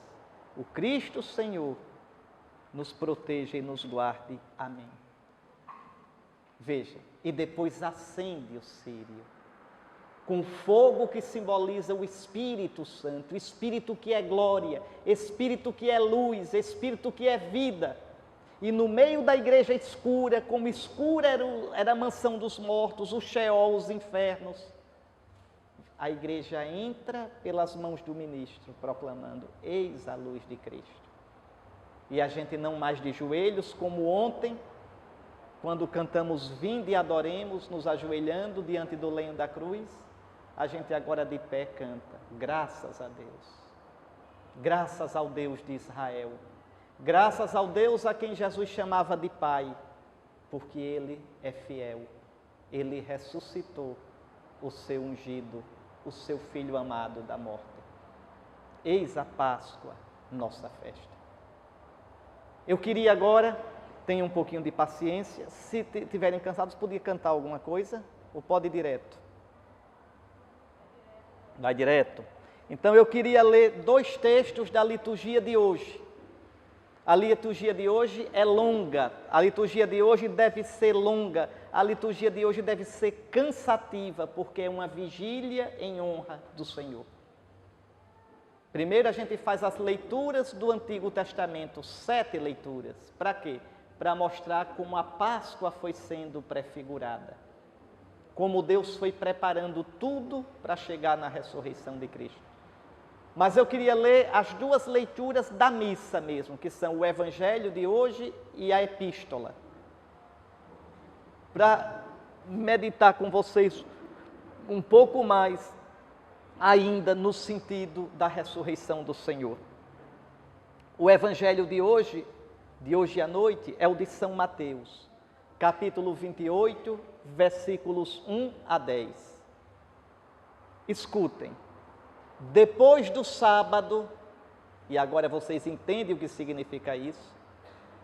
o Cristo Senhor nos proteja e nos guarde. Amém. Veja, e depois acende o círio, com fogo que simboliza o Espírito Santo, Espírito que é glória, Espírito que é luz, Espírito que é vida. E no meio da igreja escura, como escura era a mansão dos mortos, o Sheol, os infernos, a igreja entra pelas mãos do ministro, proclamando: eis a luz de Cristo. E a gente não mais de joelhos, como ontem, quando cantamos vinde e adoremos, nos ajoelhando diante do lenho da cruz, a gente agora de pé canta: graças a Deus, graças ao Deus de Israel, graças ao Deus a quem Jesus chamava de Pai, porque Ele é fiel, Ele ressuscitou o seu ungido, o seu Filho amado da morte. Eis a Páscoa, nossa festa. Eu queria agora, tenham um pouquinho de paciência, se estiverem cansados, podia cantar alguma coisa, ou pode ir direto? Vai direto? Então eu queria ler 2 textos da liturgia de hoje. A liturgia de hoje é longa, a liturgia de hoje deve ser longa, a liturgia de hoje deve ser cansativa, porque é uma vigília em honra do Senhor. Primeiro a gente faz as leituras do Antigo Testamento, 7 leituras. Para quê? Para mostrar como a Páscoa foi sendo prefigurada. Como Deus foi preparando tudo para chegar na ressurreição de Cristo. Mas eu queria ler as 2 leituras da missa mesmo, que são o Evangelho de hoje e a Epístola. Para meditar com vocês um pouco mais ainda no sentido da ressurreição do Senhor. O Evangelho de hoje à noite, é o de São Mateus, capítulo 28, versículos 1 a 10. Escutem. Depois do sábado, e agora vocês entendem o que significa isso,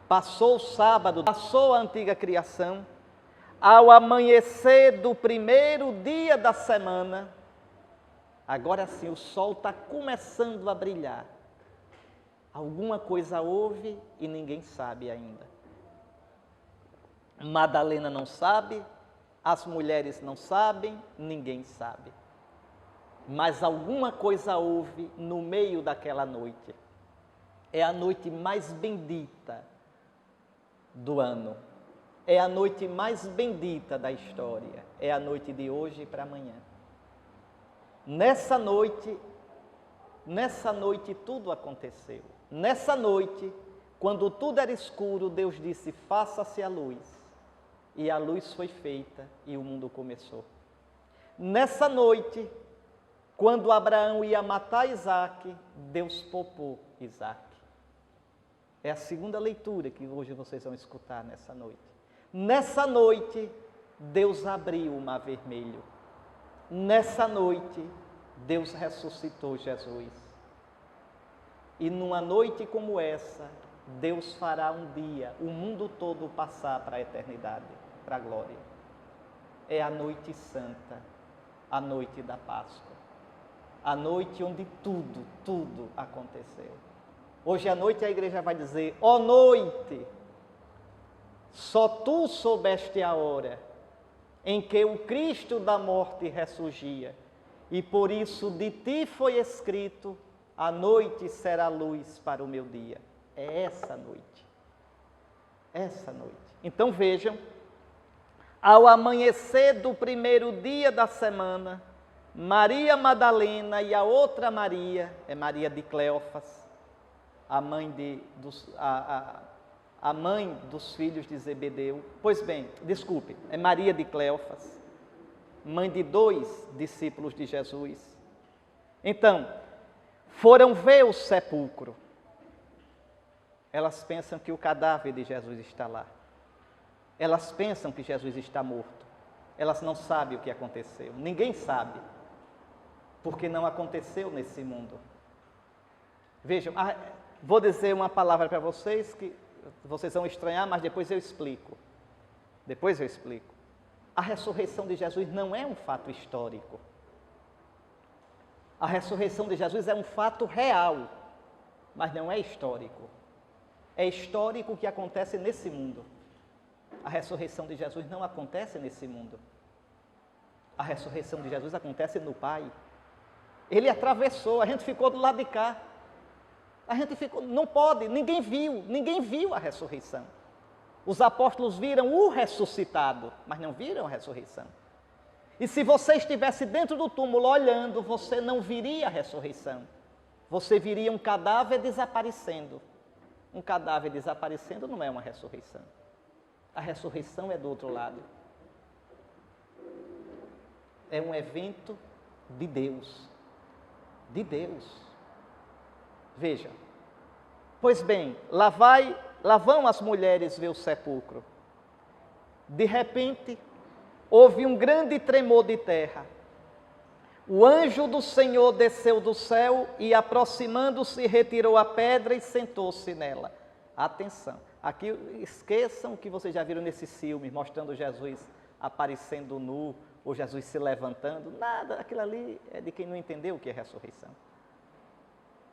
passou o sábado, passou a antiga criação, ao amanhecer do primeiro dia da semana, agora sim o sol está começando a brilhar. Alguma coisa houve e ninguém sabe ainda. Madalena não sabe, as mulheres não sabem, ninguém sabe. Mas alguma coisa houve no meio daquela noite. É a noite mais bendita do ano. É a noite mais bendita da história. É a noite de hoje para amanhã. Nessa noite tudo aconteceu. Nessa noite, quando tudo era escuro, Deus disse: faça-se a luz. E a luz foi feita e o mundo começou. Nessa noite, quando Abraão ia matar Isaque, Deus poupou Isaque. É a segunda leitura que hoje vocês vão escutar nessa noite. Nessa noite, Deus abriu o mar vermelho. Nessa noite, Deus ressuscitou Jesus. E numa noite como essa, Deus fará um dia o mundo todo passar para a eternidade, para a glória. É a noite santa, a noite da Páscoa. A noite onde tudo aconteceu. Hoje à noite a igreja vai dizer: ó noite, só tu soubeste a hora em que o Cristo da morte ressurgia, e por isso de ti foi escrito: a noite será luz para o meu dia. É essa noite. Essa noite. Então vejam, ao amanhecer do primeiro dia da semana, Maria Madalena e a outra Maria, é Maria de Cleófas, a mãe dos filhos de Zebedeu. Pois bem, desculpe, é Maria de Cleófas, mãe de 2 discípulos de Jesus. Então, foram ver o sepulcro. Elas pensam que o cadáver de Jesus está lá. Elas pensam que Jesus está morto. Elas não sabem o que aconteceu. Ninguém sabe, porque não aconteceu nesse mundo. Vejam, vou dizer uma palavra para vocês que vocês vão estranhar, mas depois eu explico. Depois eu explico. A ressurreição de Jesus não é um fato histórico. A ressurreição de Jesus é um fato real, mas não é histórico. É histórico o que acontece nesse mundo. A ressurreição de Jesus não acontece nesse mundo. A ressurreição de Jesus acontece no Pai. Ele atravessou, a gente ficou do lado de cá. A gente ficou, não pode, ninguém viu a ressurreição. Os apóstolos viram o ressuscitado, mas não viram a ressurreição. E se você estivesse dentro do túmulo olhando, você não viria a ressurreição. Você viria um cadáver desaparecendo. Um cadáver desaparecendo não é uma ressurreição. A ressurreição é do outro lado. É um evento de Deus. De Deus. Veja. Pois bem, lá vão as mulheres ver o sepulcro. De repente, houve um grande tremor de terra. O anjo do Senhor desceu do céu e, aproximando-se, retirou a pedra e sentou-se nela. Atenção, aqui esqueçam o que vocês já viram nesses filmes, mostrando Jesus aparecendo nu, ou Jesus se levantando. Nada, aquilo ali é de quem não entendeu o que é ressurreição.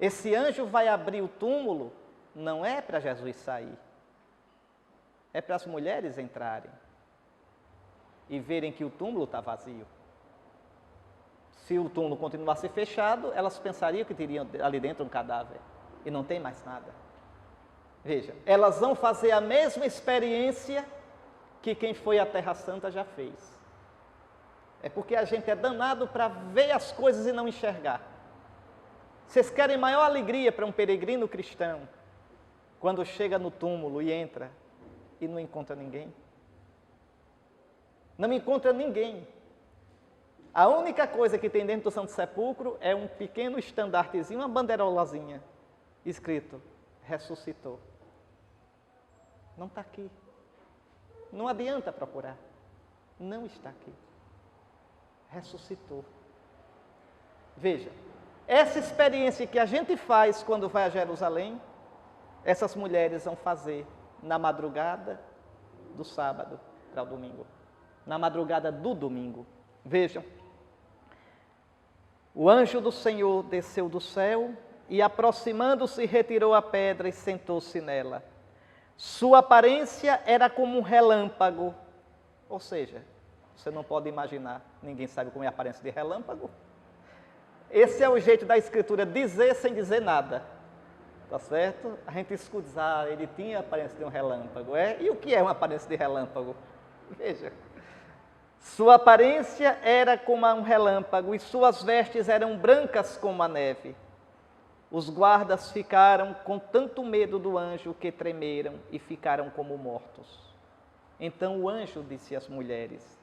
Esse anjo vai abrir o túmulo, não é para Jesus sair, é para as mulheres entrarem e verem que o túmulo está vazio. Se o túmulo continuasse fechado, elas pensariam que teriam ali dentro um cadáver e não tem mais nada. Veja, elas vão fazer a mesma experiência que quem foi à Terra Santa já fez. É porque a gente é danado para ver as coisas e não enxergar. Vocês querem maior alegria para um peregrino cristão quando chega no túmulo e entra e não encontra ninguém? Não encontra ninguém. A única coisa que tem dentro do Santo Sepulcro é um pequeno estandartezinho, uma banderolazinha, escrito: ressuscitou. Não está aqui. Não adianta procurar. Não está aqui. Ressuscitou. Veja, essa experiência que a gente faz quando vai a Jerusalém, essas mulheres vão fazer na madrugada do sábado para o domingo. Na madrugada do domingo. Vejam, o anjo do Senhor desceu do céu e, aproximando-se, retirou a pedra e sentou-se nela. Sua aparência era como um relâmpago. Ou seja, você não pode imaginar, ninguém sabe como é a aparência de relâmpago. Esse é o jeito da Escritura dizer sem dizer nada. Tá certo? A gente escuta, ele tinha a aparência de um relâmpago. E o que é uma aparência de relâmpago? Veja. Sua aparência era como um relâmpago e suas vestes eram brancas como a neve. Os guardas ficaram com tanto medo do anjo que tremeram e ficaram como mortos. Então o anjo disse às mulheres: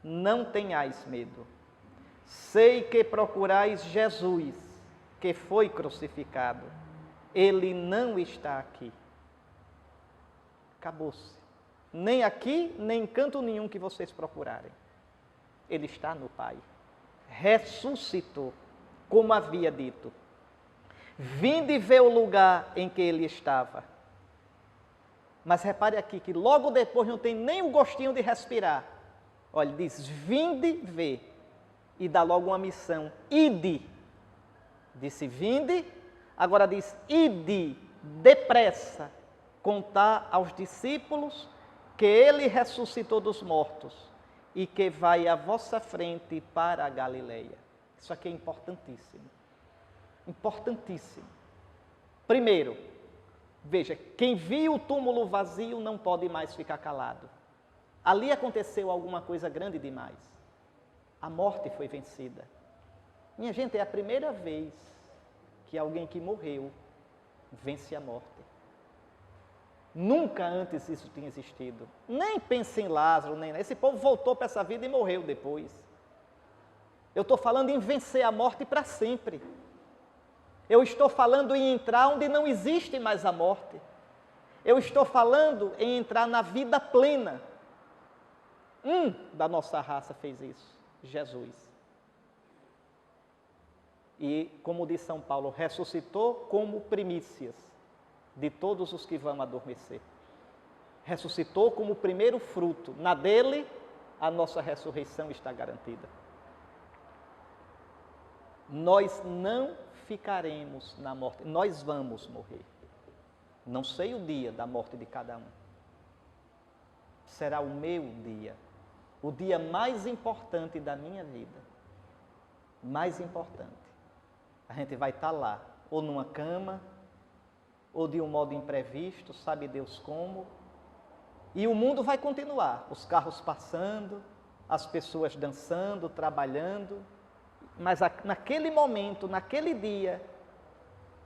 não tenhais medo. Sei que procurais Jesus, que foi crucificado. Ele não está aqui. Acabou-se. Nem aqui, nem em canto nenhum que vocês procurarem. Ele está no Pai. Ressuscitou, como havia dito. Vinde ver o lugar em que ele estava. Mas repare aqui que logo depois não tem nem o gostinho de respirar. Olha, diz, vinde ver. E dá logo uma missão. Ide. Disse, vinde. Agora diz, ide, depressa, contar aos discípulos que ele ressuscitou dos mortos e que vai à vossa frente para a Galileia. Isso aqui é importantíssimo. Importantíssimo. Primeiro, veja, quem viu o túmulo vazio não pode mais ficar calado. Ali aconteceu alguma coisa grande demais. A morte foi vencida. Minha gente, é a primeira vez que alguém que morreu vence a morte. Nunca antes isso tinha existido. Nem pense em Lázaro, nem esse povo voltou para essa vida e morreu depois. Eu estou falando em vencer a morte para sempre. Eu estou falando em entrar onde não existe mais a morte. Eu estou falando em entrar na vida plena. Da nossa raça fez isso, Jesus. E, como diz São Paulo, ressuscitou como primícias de todos os que vão adormecer. Ressuscitou como primeiro fruto. Na dele, a nossa ressurreição está garantida. Nós não ficaremos na morte, nós vamos morrer. Não sei o dia da morte de cada um. Será o meu dia, o dia mais importante da minha vida. Mais importante. A gente vai estar lá, ou numa cama, ou de um modo imprevisto, sabe Deus como. E o mundo vai continuar, os carros passando, as pessoas dançando, trabalhando. Mas naquele momento, naquele dia,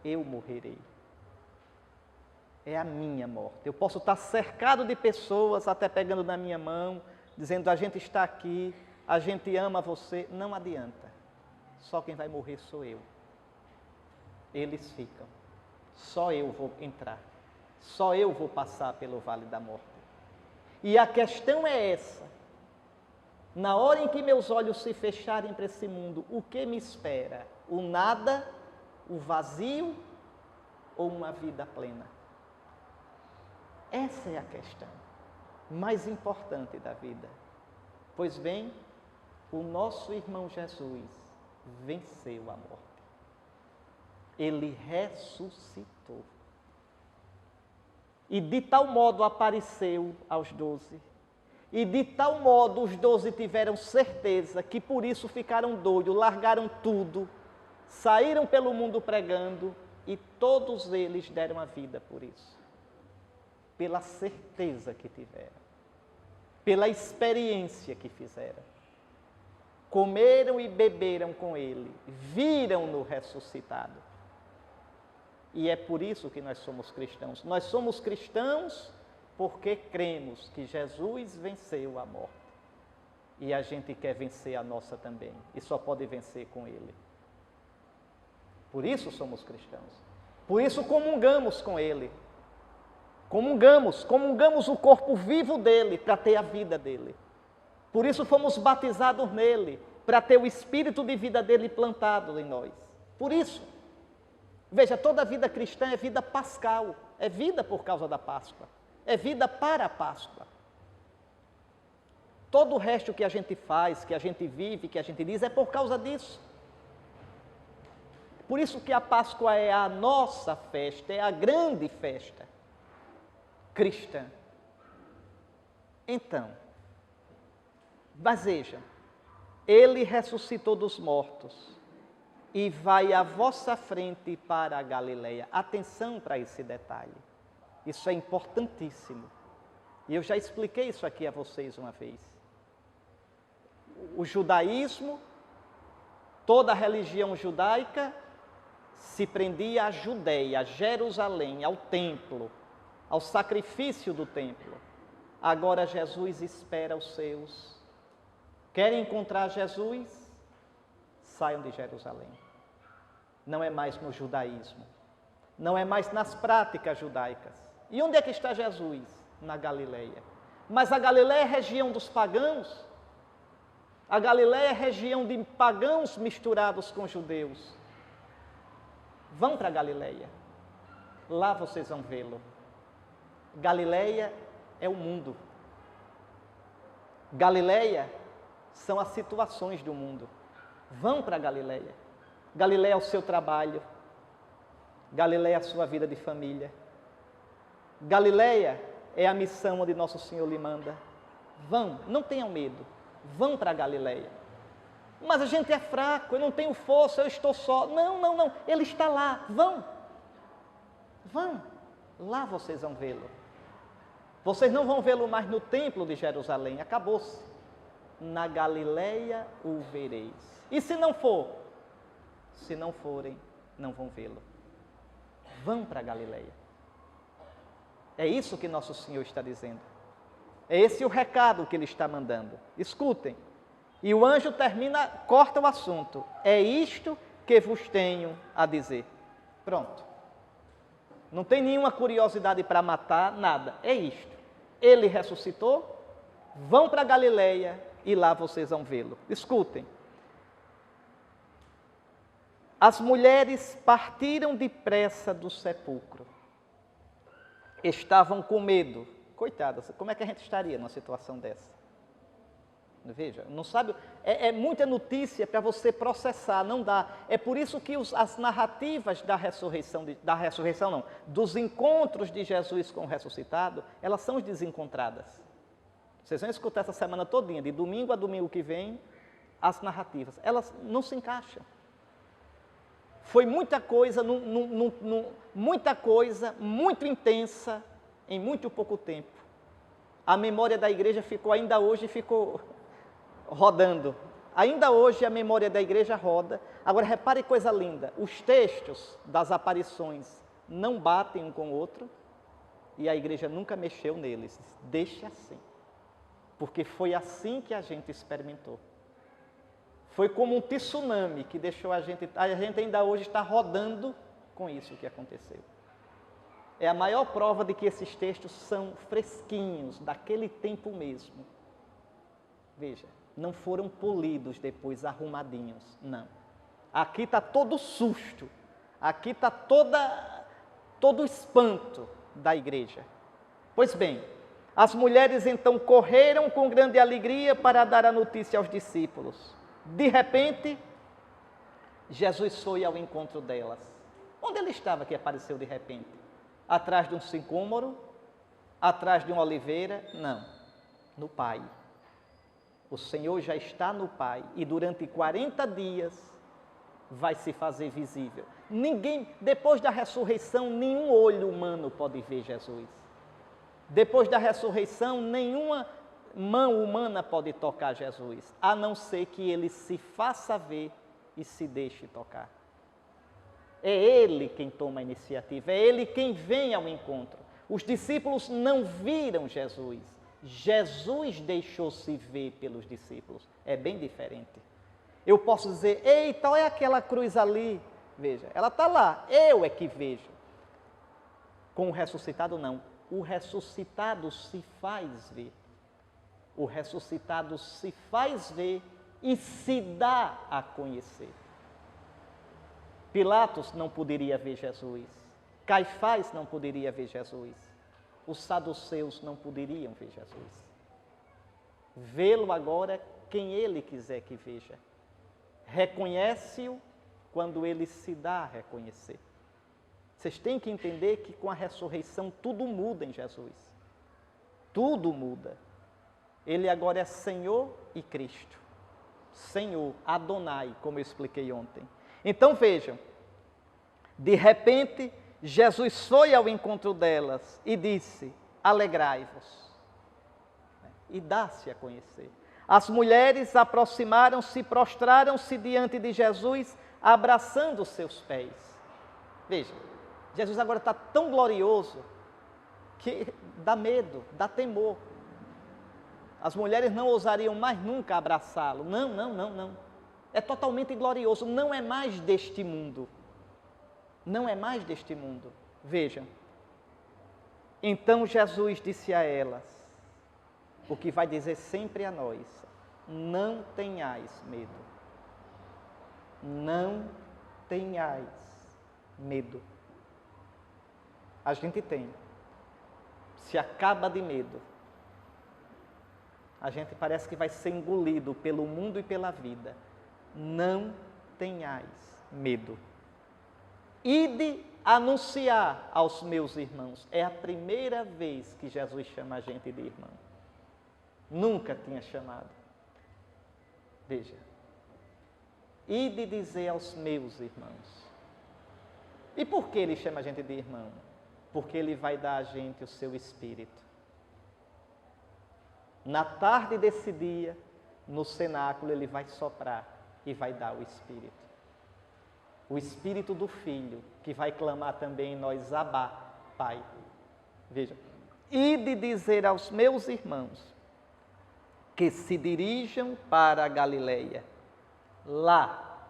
eu morrerei. É a minha morte. Eu posso estar cercado de pessoas, até pegando na minha mão, dizendo, a gente está aqui, a gente ama você. Não adianta. Só quem vai morrer sou eu. Eles ficam. Só eu vou entrar. Só eu vou passar pelo vale da morte. E a questão é essa. Na hora em que meus olhos se fecharem para esse mundo, o que me espera? O nada, o vazio ou uma vida plena? Essa é a questão mais importante da vida. Pois bem, o nosso irmão Jesus venceu a morte. Ele ressuscitou. E de tal modo apareceu aos 12. E de tal modo os 12 tiveram certeza que por isso ficaram doidos, largaram tudo, saíram pelo mundo pregando e todos eles deram a vida por isso. Pela certeza que tiveram, pela experiência que fizeram. Comeram e beberam com ele, viram-no ressuscitado. E é por isso que nós somos cristãos. Nós somos cristãos porque cremos que Jesus venceu a morte. E a gente quer vencer a nossa também. E só pode vencer com ele. Por isso somos cristãos. Por isso comungamos com ele. Comungamos o corpo vivo dele para ter a vida dele. Por isso fomos batizados nele, para ter o espírito de vida dele plantado em nós. Por isso. Veja, toda a vida cristã é vida pascal, é vida por causa da Páscoa, é vida para a Páscoa. Todo o resto que a gente faz, que a gente vive, que a gente diz, é por causa disso. Por isso que a Páscoa é a nossa festa, é a grande festa. cristã. Então, mas veja, ele ressuscitou dos mortos e vai à vossa frente para a Galileia. Atenção para esse detalhe. Isso é importantíssimo. E eu já expliquei isso aqui a vocês uma vez. O judaísmo, toda a religião judaica se prendia à Judeia, a Jerusalém, ao templo, ao sacrifício do templo. Agora Jesus espera os seus. Querem encontrar Jesus? Saiam de Jerusalém. Não é mais no judaísmo. Não é mais nas práticas judaicas. E onde é que está Jesus? Na Galileia. Mas a Galileia é região dos pagãos. A Galileia é região de pagãos misturados com judeus. Vão para a Galileia. Lá vocês vão vê-lo. Galileia é o mundo. Galileia são as situações do mundo. Vão para a Galileia. Galileia é o seu trabalho. Galileia é a sua vida de família. Galileia é a missão onde Nosso Senhor lhe manda. Vão, não tenham medo. Vão para a Galileia. Mas a gente é fraco, eu não tenho força, eu estou só. Não. Ele está lá. Vão. Vão. Lá vocês vão vê-lo. Vocês não vão vê-lo mais no templo de Jerusalém. Acabou-se. Na Galileia o vereis. E se não for? Se não forem, não vão vê-lo. Vão para a Galileia. É isso que Nosso Senhor está dizendo. É esse o recado que Ele está mandando. Escutem. E o anjo termina, corta o assunto. É isto que vos tenho a dizer. Pronto. Não tem nenhuma curiosidade para matar, nada. É isto. Ele ressuscitou, vão para a Galileia e lá vocês vão vê-lo. Escutem. As mulheres partiram depressa do sepulcro. Estavam com medo. Coitadas, como é que a gente estaria numa situação dessa? Veja, não sabe, é muita notícia para você processar, não dá. É por isso que as narrativas da ressurreição não, dos encontros de Jesus com o ressuscitado, elas são desencontradas. Vocês vão escutar essa semana todinha, de domingo a domingo que vem, as narrativas, elas não se encaixam. Foi muita coisa, muito intensa, em muito pouco tempo. A memória da igreja ainda hoje ficou rodando. Ainda hoje a memória da igreja roda. Agora repare coisa linda, os textos das aparições não batem um com o outro e a igreja nunca mexeu neles. Deixe assim, porque foi assim que a gente experimentou. Foi como um tsunami que deixou a gente ainda hoje está rodando com isso que aconteceu. É a maior prova de que esses textos são fresquinhos, daquele tempo mesmo. Veja, não foram polidos depois, arrumadinhos, não. Aqui está todo o susto, aqui está todo o espanto da igreja. Pois bem, as mulheres então correram com grande alegria para dar a notícia aos discípulos. De repente, Jesus foi ao encontro delas. Onde ele estava que apareceu de repente? Atrás de um sicômoro? Atrás de uma oliveira? Não, no Pai. O Senhor já está no Pai e durante 40 dias vai se fazer visível. Depois da ressurreição, nenhum olho humano pode ver Jesus. Depois da ressurreição, nenhuma mão humana pode tocar Jesus, a não ser que ele se faça ver e se deixe tocar. É ele quem toma a iniciativa, é ele quem vem ao encontro. Os discípulos não viram Jesus, Jesus deixou-se ver pelos discípulos. É bem diferente. Eu posso dizer, eita, olha aquela cruz ali. Veja, ela está lá, eu é que vejo. Com o ressuscitado não, o ressuscitado se faz ver. O ressuscitado se faz ver e se dá a conhecer. Pilatos não poderia ver Jesus. Caifás não poderia ver Jesus. Os saduceus não poderiam ver Jesus. Vê-lo agora quem ele quiser que veja. Reconhece-o quando ele se dá a reconhecer. Vocês têm que entender que com a ressurreição tudo muda em Jesus. Tudo muda. Ele agora é Senhor e Cristo. Senhor, Adonai, como eu expliquei ontem. Então vejam, de repente, Jesus foi ao encontro delas e disse: alegrai-vos. E dá-se a conhecer. As mulheres aproximaram-se, prostraram-se diante de Jesus, abraçando os seus pés. Veja, Jesus agora está tão glorioso que dá medo, dá temor. As mulheres não ousariam mais nunca abraçá-lo. Não, não, não, não. É totalmente glorioso, não é mais deste mundo. Não é mais deste mundo. Vejam. Então Jesus disse a elas, o que vai dizer sempre a nós: não tenhais medo. Não tenhais medo. A gente tem. Se acaba de medo. A gente parece que vai ser engolido pelo mundo e pela vida. Não tenhais medo. Ide anunciar aos meus irmãos. É a primeira vez que Jesus chama a gente de irmão. Nunca tinha chamado. Veja. Ide dizer aos meus irmãos. E por que ele chama a gente de irmão? Porque ele vai dar a gente o seu Espírito. Na tarde desse dia, no cenáculo, ele vai soprar e vai dar o Espírito. O Espírito do Filho, que vai clamar também em nós, Abá, Pai. Veja, ide dizer aos meus irmãos que se dirijam para a Galileia. Lá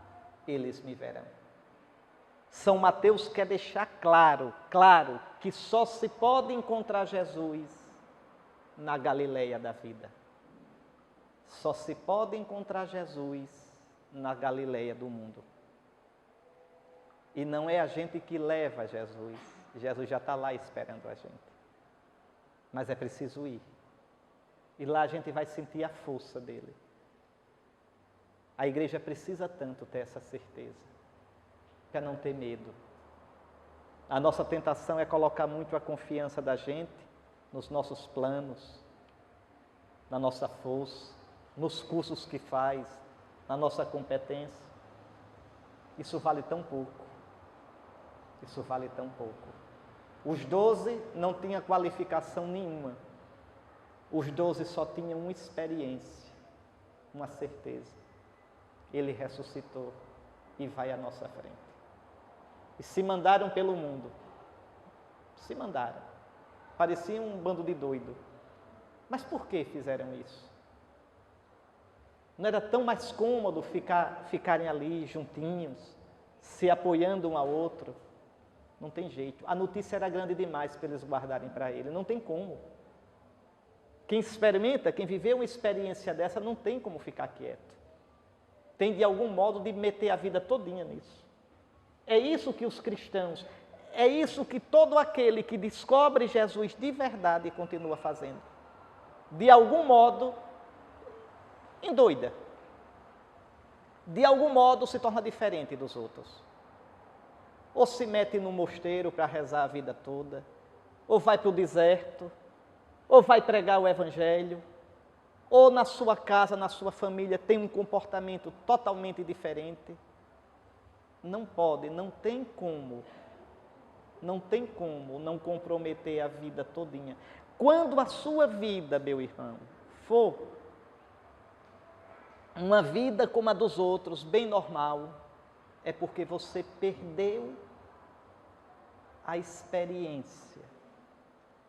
eles me verão. São Mateus quer deixar claro, que só se pode encontrar Jesus na Galileia da vida. Só se pode encontrar Jesus na Galileia do mundo. E não é a gente que leva Jesus. Jesus já está lá esperando a gente. Mas é preciso ir. E lá a gente vai sentir a força dele. A igreja precisa tanto ter essa certeza, para não ter medo. A nossa tentação é colocar muito a confiança da gente nos nossos planos, na nossa força, nos cursos que faz, na nossa competência. Isso vale tão pouco. Isso vale tão pouco. Os 12 não tinham qualificação nenhuma. Os 12 só tinham uma experiência, uma certeza. Ele ressuscitou e vai à nossa frente. E se mandaram pelo mundo. Se mandaram. Parecia um bando de doido. Mas por que fizeram isso? Não era tão mais cômodo ficarem ali juntinhos, se apoiando um ao outro? Não tem jeito. A notícia era grande demais para eles guardarem para ele. Não tem como. Quem experimenta, quem viveu uma experiência dessa, não tem como ficar quieto. Tem de algum modo de meter a vida todinha nisso. É isso que os cristãos, é isso que todo aquele que descobre Jesus de verdade continua fazendo. De algum modo, endoida. De algum modo se torna diferente dos outros. Ou se mete no mosteiro para rezar a vida toda, ou vai para o deserto, ou vai pregar o evangelho, ou na sua casa, na sua família, tem um comportamento totalmente diferente. Não pode, não tem como não comprometer a vida todinha. Quando a sua vida, meu irmão, for uma vida como a dos outros, bem normal, é porque você perdeu a experiência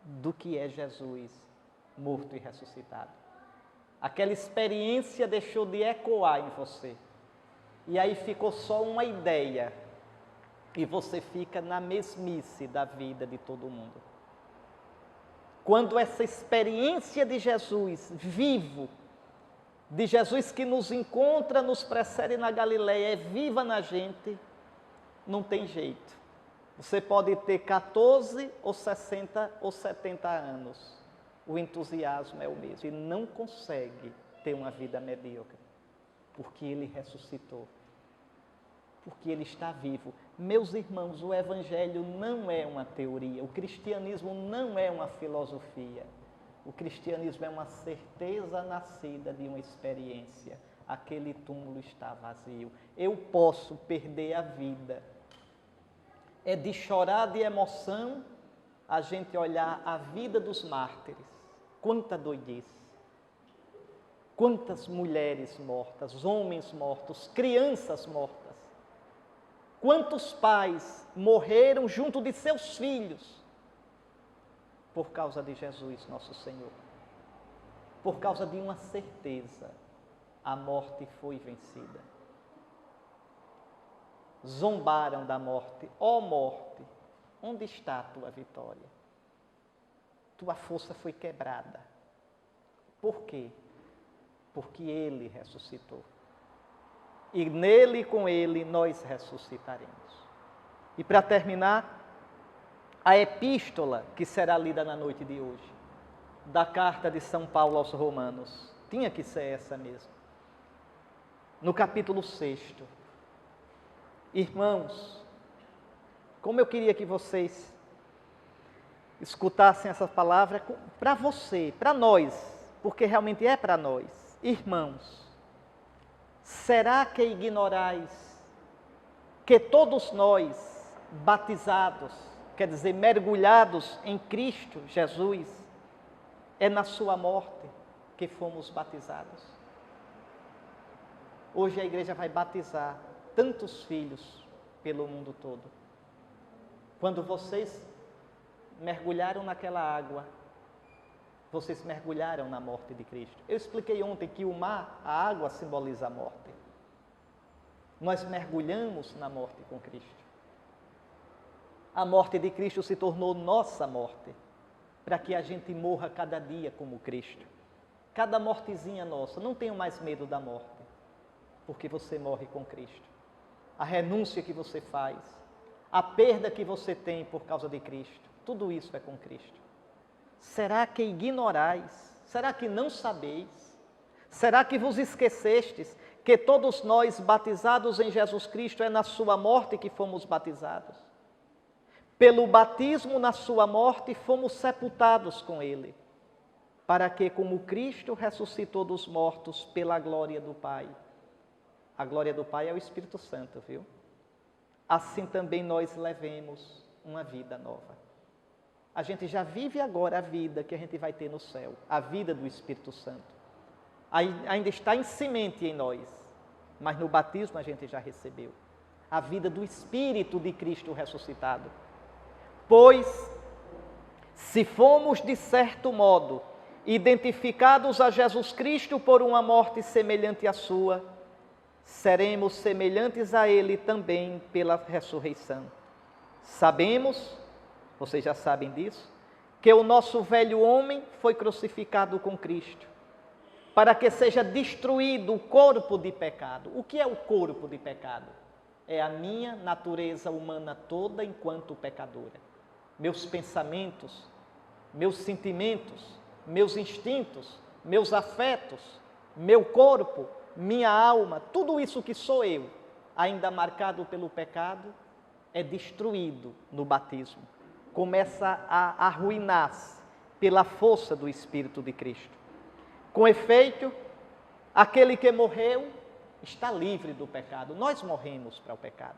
do que é Jesus morto e ressuscitado. Aquela experiência deixou de ecoar em você. E aí ficou só uma ideia. E você fica na mesmice da vida de todo mundo. Quando essa experiência de Jesus vivo, de Jesus que nos encontra, nos precede na Galileia, é viva na gente, não tem jeito. Você pode ter 14 ou 60 ou 70 anos. O entusiasmo é o mesmo. E não consegue ter uma vida medíocre, porque ele ressuscitou. porque Ele está vivo. Meus irmãos, o Evangelho não é uma teoria, o cristianismo não é uma filosofia. O cristianismo é uma certeza nascida de uma experiência. Aquele túmulo está vazio. Eu posso perder a vida. É de chorar de emoção a gente olhar a vida dos mártires. Quanta doidice. Quantas mulheres mortas, homens mortos, crianças mortas. Quantos pais morreram junto de seus filhos por causa de Jesus, nosso Senhor. Por causa de uma certeza, a morte foi vencida. Zombaram da morte. Ó morte, onde está a tua vitória? Tua força foi quebrada. Por quê? Porque Ele ressuscitou. E nele e com Ele nós ressuscitaremos. E para terminar, a epístola que será lida na noite de hoje, da carta de São Paulo aos Romanos, tinha que ser essa mesmo. No capítulo 6. Irmãos, como eu queria que vocês escutassem essa palavra para você, para nós, porque realmente é para nós. Irmãos, será que ignorais que todos nós, batizados, quer dizer, mergulhados em Cristo Jesus, é na sua morte que fomos batizados? Hoje a igreja vai batizar tantos filhos pelo mundo todo. Quando vocês mergulharam naquela água, vocês mergulharam na morte de Cristo. Eu expliquei ontem que o mar, a água simboliza a morte. Nós mergulhamos na morte com Cristo. A morte de Cristo se tornou nossa morte, para que a gente morra cada dia como Cristo. Cada mortezinha nossa, não tenham mais medo da morte, porque você morre com Cristo. A renúncia que você faz, a perda que você tem por causa de Cristo, tudo isso é com Cristo. Será que ignorais? Será que não sabeis? Será que vos esquecestes que todos nós batizados em Jesus Cristo é na sua morte que fomos batizados? Pelo batismo na sua morte fomos sepultados com Ele, para que, como Cristo ressuscitou dos mortos pela glória do Pai, a glória do Pai é o Espírito Santo, viu? Assim também nós levemos uma vida nova. A gente já vive agora a vida que a gente vai ter no céu, a vida do Espírito Santo. Ainda está em semente em nós, mas no batismo a gente já recebeu a vida do Espírito de Cristo ressuscitado. Pois, se fomos de certo modo identificados a Jesus Cristo por uma morte semelhante à sua, seremos semelhantes a Ele também pela ressurreição. Sabemos, vocês já sabem disso, que o nosso velho homem foi crucificado com Cristo, para que seja destruído o corpo de pecado. O que é o corpo de pecado? É a minha natureza humana toda enquanto pecadora. Meus pensamentos, meus sentimentos, meus instintos, meus afetos, meu corpo, minha alma, tudo isso que sou eu, ainda marcado pelo pecado, é destruído no batismo. Começa a arruinar-se pela força do Espírito de Cristo. Com efeito, aquele que morreu está livre do pecado. Nós morremos para o pecado.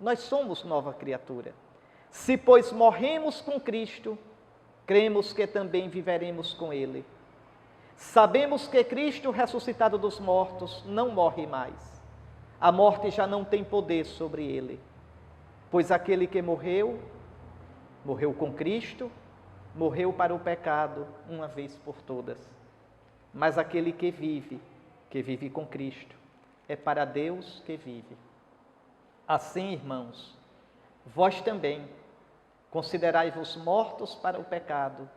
Nós somos nova criatura. Se, pois, morremos com Cristo, cremos que também viveremos com Ele. Sabemos que Cristo, ressuscitado dos mortos, não morre mais. A morte já não tem poder sobre Ele, pois aquele que morreu, morreu com Cristo, morreu para o pecado uma vez por todas. Mas aquele que vive com Cristo, é para Deus que vive. Assim, irmãos, vós também considerai-vos mortos para o pecado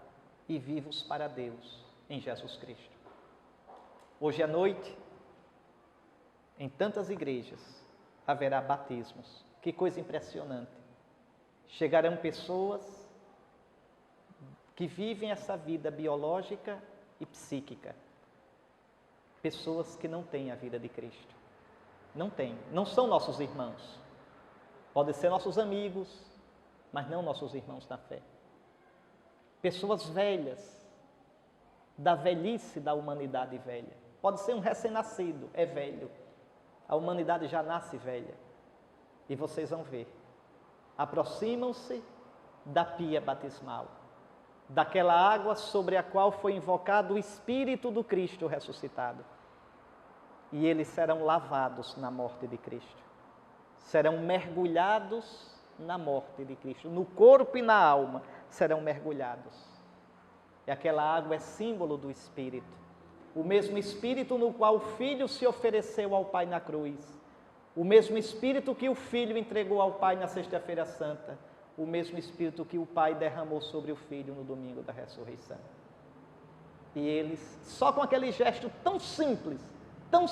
e vivos para Deus em Jesus Cristo. Hoje à noite, em tantas igrejas, haverá batismos. Que coisa impressionante. Chegarão pessoas que vivem essa vida biológica e psíquica. Pessoas que não têm a vida de Cristo. Não têm, não são nossos irmãos. Podem ser nossos amigos, mas não nossos irmãos na fé. Pessoas velhas, da velhice da humanidade velha. Pode ser um recém-nascido, é velho. A humanidade já nasce velha. E vocês vão ver. Aproximam-se da pia batismal, daquela água sobre a qual foi invocado o Espírito do Cristo ressuscitado. E eles serão lavados na morte de Cristo. Serão mergulhados na morte de Cristo. No corpo e na alma serão mergulhados. E aquela água é símbolo do Espírito. O mesmo Espírito no qual o Filho se ofereceu ao Pai na cruz. O mesmo Espírito que o Filho entregou ao Pai na Sexta-feira Santa. O mesmo Espírito que o Pai derramou sobre o Filho no domingo da ressurreição. E eles, só com aquele gesto tão simples, tão